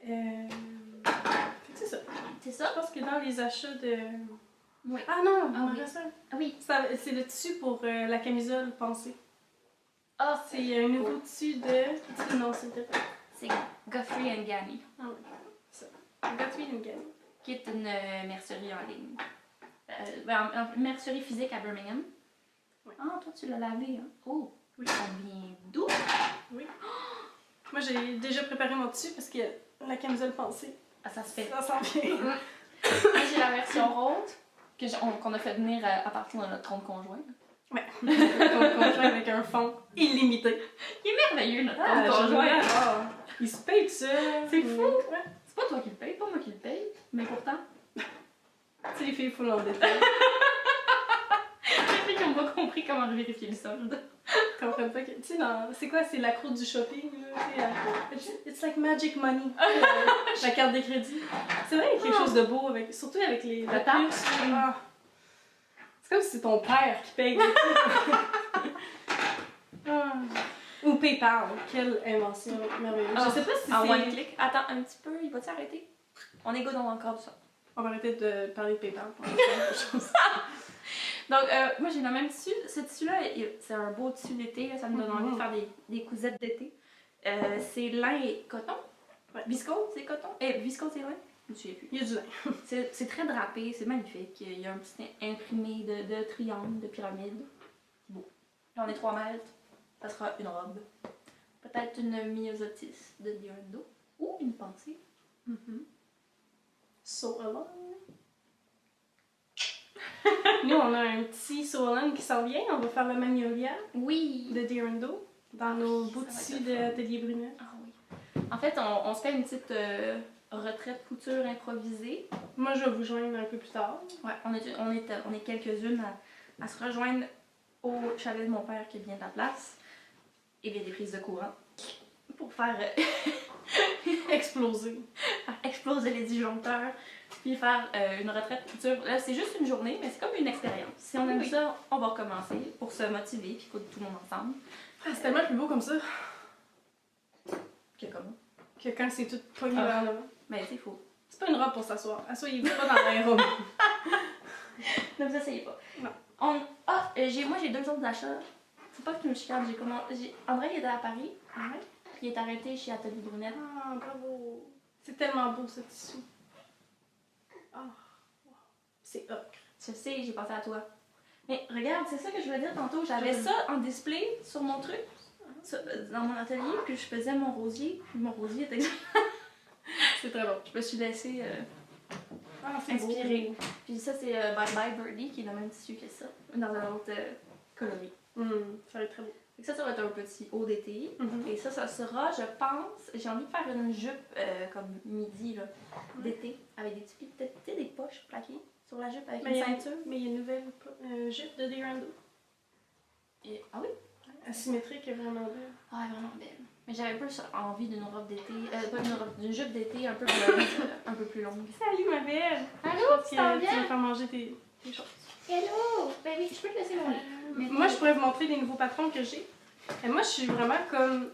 Fait que c'est ça. C'est ça? Je pense que dans les achats de... Oui. Ah non, Ah oui. ça. Ah oui. C'est le tissu pour la camisole pensée. Ah, C'est un nouveau tissu de... Dis le nom, s'il te plaît. c'est Guthrie and Gany, Ah oui, ça. Guthrie and Gany. qui est une mercerie en ligne. Une mercerie physique à Birmingham. Oui. Ah, toi, tu l'as lavé, hein? Oh, Oui. ça vient d'où? Oui. Moi, j'ai déjà préparé mon tissu parce que la camisole pensée, Ah, ça se fait. ça s'en vient. Moi, j'ai la version rose qu'on a fait venir à partir de notre compte conjoint. Ouais. On joue avec un fond illimité. Il est merveilleux, notre compte conjoint. génial. Ah, il se paye que ça. C'est fou. Ouais. C'est pas toi qui le paye, pas moi qui le paye. Mais pourtant, Tu sais, les filles full en détail. les filles qui n'ont pas compris comment vérifier le solde. Ils comprennent pas que. Tu sais, c'est quoi? C'est l'accro du shopping, là. It's like magic money. La carte de crédit. C'est vrai, il y a quelque chose de beau, surtout avec la Le temps. puce. Ah. C'est comme si c'est ton père qui paye. Ah. Ou PayPal. Quelle invention merveilleuse. Je sais pas si En one c'est... click. Attends un petit peu, il va t'arrêter? On est go dans encore ça. On va arrêter de parler de PayPal pour quelque chose. Donc, moi j'ai le même tissu. Ce tissu-là, c'est un beau tissu d'été. Là, ça me donne envie de faire des cousettes d'été. C'est lin et coton. Ouais. Viscose, c'est coton. Viscose et lin. Je me souviens plus. Il y a du lin. C'est très drapé, c'est magnifique. Il y a un petit imprimé de triangle, de pyramide. C'est beau. J'en ai 3 mètres. Ça sera une robe. Peut-être une myosotis de Diorando. Ou une pensée. So Alone. Nous, on a un petit So Alone qui s'en vient. On va faire le Magnolia Oui! de Diorando dans nos beaux Ça va tissus être de le fun. Atelier Brunet. Ah oui. En fait, on se fait une petite retraite couture improvisée. Moi, je vais vous joindre un peu plus tard. Ouais, on est quelques-unes à se rejoindre au chalet de mon père qui est bien de la place. Et il y a des prises de courant pour faire Exploser. exploser les disjoncteurs. Puis faire une retraite couture. Là, c'est juste une journée, mais c'est comme une expérience. Si on aime ça, on va recommencer pour se motiver puis foutre tout le monde ensemble. Ah, c'est tellement plus beau comme ça Que comment? que quand c'est tout pogné vers l'avant. Mais c'est faux. C'est pas une robe pour s'asseoir. Asseyez-vous pas dans la robe. Ne vous essayez pas. Non. Moi j'ai 2 autres achats. C'est pas que je me chicane, André il était à Paris. Ouais. Puis il est arrêté chez Atelier Brunette. Ah, bravo. C'est tellement beau ce tissu. Ah, wow. C'est ocre. Je sais, j'ai pensé à toi. Mais regarde, c'est ça que je voulais dire tantôt. J'avais ça en display sur mon truc, dans mon atelier, puis je faisais mon rosier. Puis mon rosier était... C'est très beau. Je me suis laissée C'est inspirée. beau. Puis ça, c'est Bye Bye Birdie, qui est le même tissu que ça, dans un autre coloris. Ça va être très beau. Fait que ça va être un petit haut d'été. Mhm. Et ça sera, je pense, j'ai envie de faire une jupe comme midi, là, d'été, avec des petits des poches plaquées sur la jupe avec Mais une ceinture. il y a une nouvelle jupe de Diorando. Ah oui? Asymétrique, vraiment belle. Ah, elle est vraiment belle. Mais j'avais plus envie d'une robe d'été, pas d'une robe, d'une jupe d'été un peu plus longue. Un peu plus longue. Salut ma belle! Allô, Je pense tu que t'en tu viens? vas faire manger tes choses. Hello! Ben oui, je peux te laisser mon lit. Mais Moi, je pourrais vous montrer les nouveaux patrons que j'ai. Et moi, je suis vraiment comme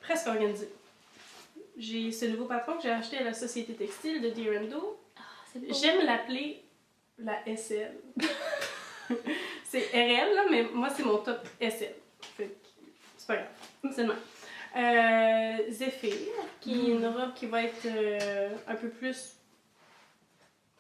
presque organisée. J'ai ce nouveau patron que j'ai acheté à la Société Textile de Diorando. Ah, c'est beau. J'aime l'appeler la SL. C'est RL, là, mais moi, c'est mon top SL. Fait que c'est pas grave. C'est le même. Zéphyr, qui est une robe qui va être un peu plus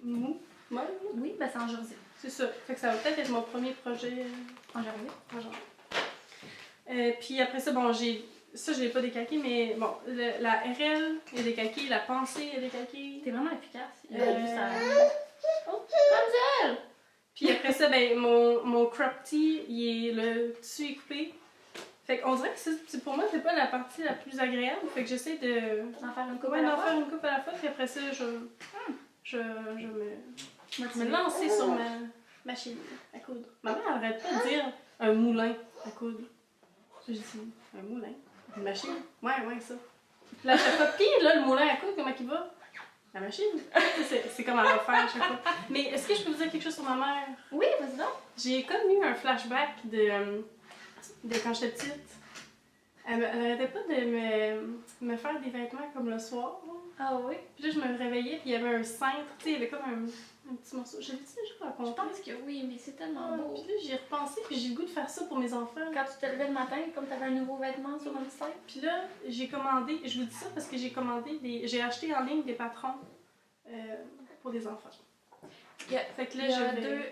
mou. Molle. Oui, ben c'est en jersey. C'est ça. Fait que ça va peut-être être mon premier projet En jersey. en janvier. Puis après ça, bon, ça, je l'ai pas décalqué, mais bon, la RL est décalquée, la pensée est décalquée. T'es vraiment efficace. Il y a juste à... Oh, Puis après ça, ben, mon crop tee, le tissu est coupé. Fait qu'on dirait que pour moi, c'est pas la partie la plus agréable. Fait que j'essaie de... D'en faire une coupe Ouais, à la d'en fois. faire une coupe à la fois, puis après ça, je me Motivée. lancer sur ma machine à coudre. Ma mère arrête pas de dire un moulin à coudre. Je dis, un moulin? Une machine? Ouais, ça. Puis là, à chaque fois, pis là, le moulin à coudre, comment il va? La machine? C'est comme à refaire à chaque fois. Mais est-ce que je peux vous dire quelque chose sur ma mère? Oui, vas-y donc. J'ai comme eu un flashback de quand j'étais petite. Elle arrêtait pas de me faire des vêtements comme le soir. Ah oui? Puis là, je me réveillais, puis il y avait un cintre, tu sais, il y avait comme un petit morceau. J'avais dit déjà raconté. Je pense que oui, mais c'est tellement beau. Puis là, j'y ai repensé, puis j'ai le goût de faire ça pour mes enfants. Quand tu te levais le matin, comme tu avais un nouveau vêtement sur le site. Puis là, j'ai commandé, je vous dis ça parce que j'ai acheté en ligne des patrons pour des enfants. Fait que là, Il y a je vais... deux.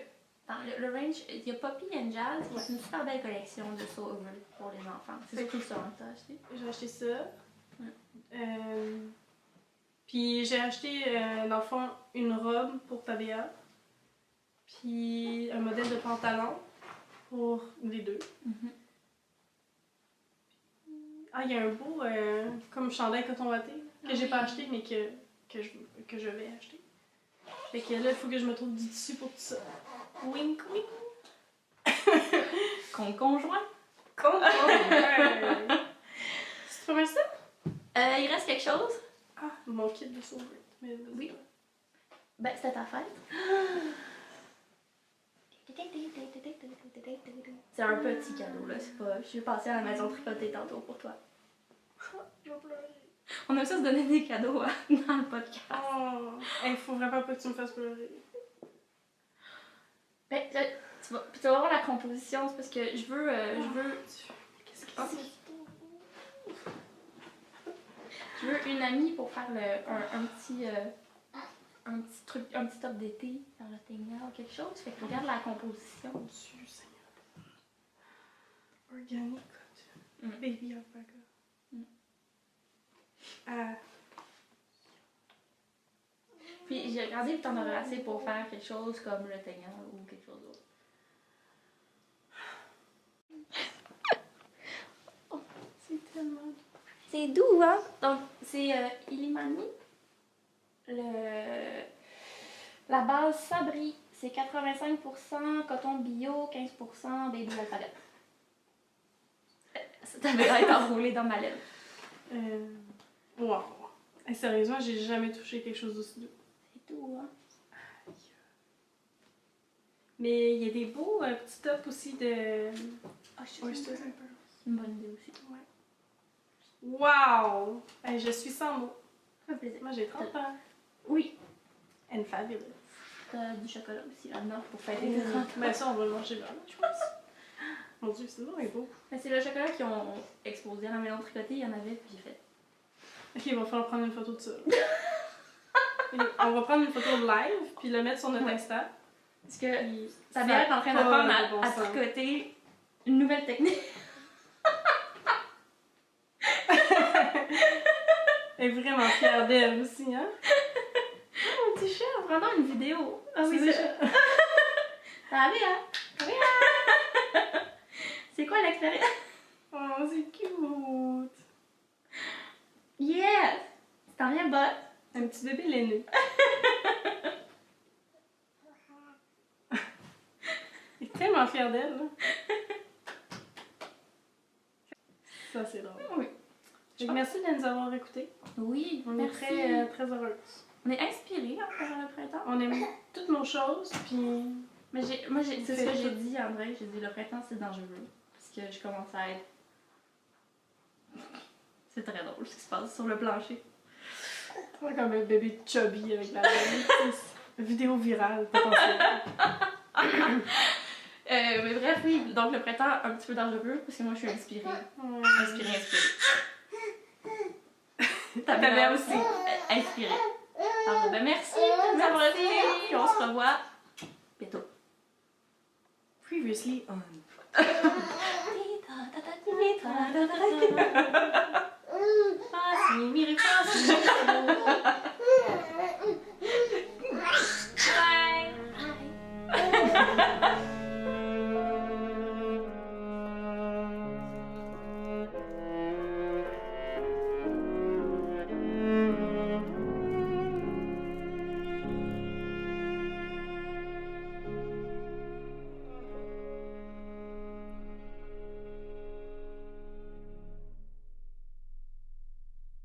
Dans le range, il y a Poppy and Jazz, qui est une super belle collection de sew-over pour les enfants. C'est surtout ça que t'as acheté. J'ai acheté ça. Puis j'ai acheté, dans le fond, une robe pour Tabea. Puis un modèle de pantalon pour les deux. Mm-hmm. Ah, il y a un beau comme chandail coton watté que j'ai pas acheté, mais que je vais acheter. Fait que là, il faut que je me trouve du tissu pour tout ça. Wink, wink. Conjoint. Ouais. C'est pas mal ça? Il reste quelque chose? Ah, mon kit de sauver. Oui. Ben, c'était ta fête. C'est un petit cadeau, là. C'est pas... Je suis passée à la maison tricoter tantôt pour toi. Je vais pleurer. On aime ça se donner des cadeaux dans le podcast. Oh, il faut vraiment pas que tu me fasses pleurer. Ben, là, tu vas voir la composition, c'est parce que je veux... Qu'est-ce qui se passe? Je veux une amie pour faire un petit truc, un petit top d'été dans le Ténia ou quelque chose. Fait que regarde la composition. Mon Dieu, Seigneur. Organic cotton. Baby alpaca. Puis j'ai regardé que t'en aurais assez pour faire quelque chose comme le Ténia ou quelque chose d'autre. Oh, c'est tellement... C'est doux, hein? Donc, c'est Illimani. La base Sabri, c'est 85% coton bio, 15% baby alpaga. Ça devrait être enroulé dans ma laine. Wow. Hey, sérieusement, j'ai jamais touché quelque chose d'aussi doux. C'est doux, hein? Mais il y a des beaux petits tops aussi de... Oysters and Pearls. C'est une bonne idée aussi. Ouais. Wow! Hey, je suis sans mots. Ça fait plaisir. Moi, j'ai 30 ans. Oui. And fabulous. T'as du chocolat aussi là-dedans pour fêter tes 30 ans. Mais ça, on va le manger là, je pense. Mon Dieu, c'est vraiment beau. Mais c'est le chocolat qu'ils ont exposé à la maison tricotée, il y en avait, puis j'ai fait. Ok, il va falloir prendre une photo de ça. Et on va prendre une photo de live, puis le mettre sur notre Insta. Parce que Puis ça vient être en train d'apprendre pas de bon à sens. tricoter une nouvelle technique. Elle est vraiment fière d'elle aussi, hein? Mon petit chat, vraiment une vidéo. Ah oui, c'est ça. Ça va bien? Ça va bien? C'est quoi l'expérience? Oh, c'est cute! Yes! C'est en rien bas. Un petit bébé laineux. Elle est tellement fière d'elle, là. Ça, c'est drôle. Oui. Fait que merci de nous avoir écoutés. Oui, On merci. est très heureuses. On est inspirés en faisant le printemps. On aime toutes nos choses, puis... Mais c'est ce que j'ai dit, André. J'ai dit le printemps, c'est dangereux. Parce que je commence à être. C'est très drôle ce qui se passe sur le plancher. Toi, comme un bébé chubby avec la vidéo virale, potentiellement. Mais bref, oui. Donc le printemps, un petit peu dangereux. Parce que moi, je suis inspirée. Inspirée. Ta belle aussi. Inspirée. Alors, ben merci de nous avoir écoutés. Puis on se revoit bientôt. Previously on...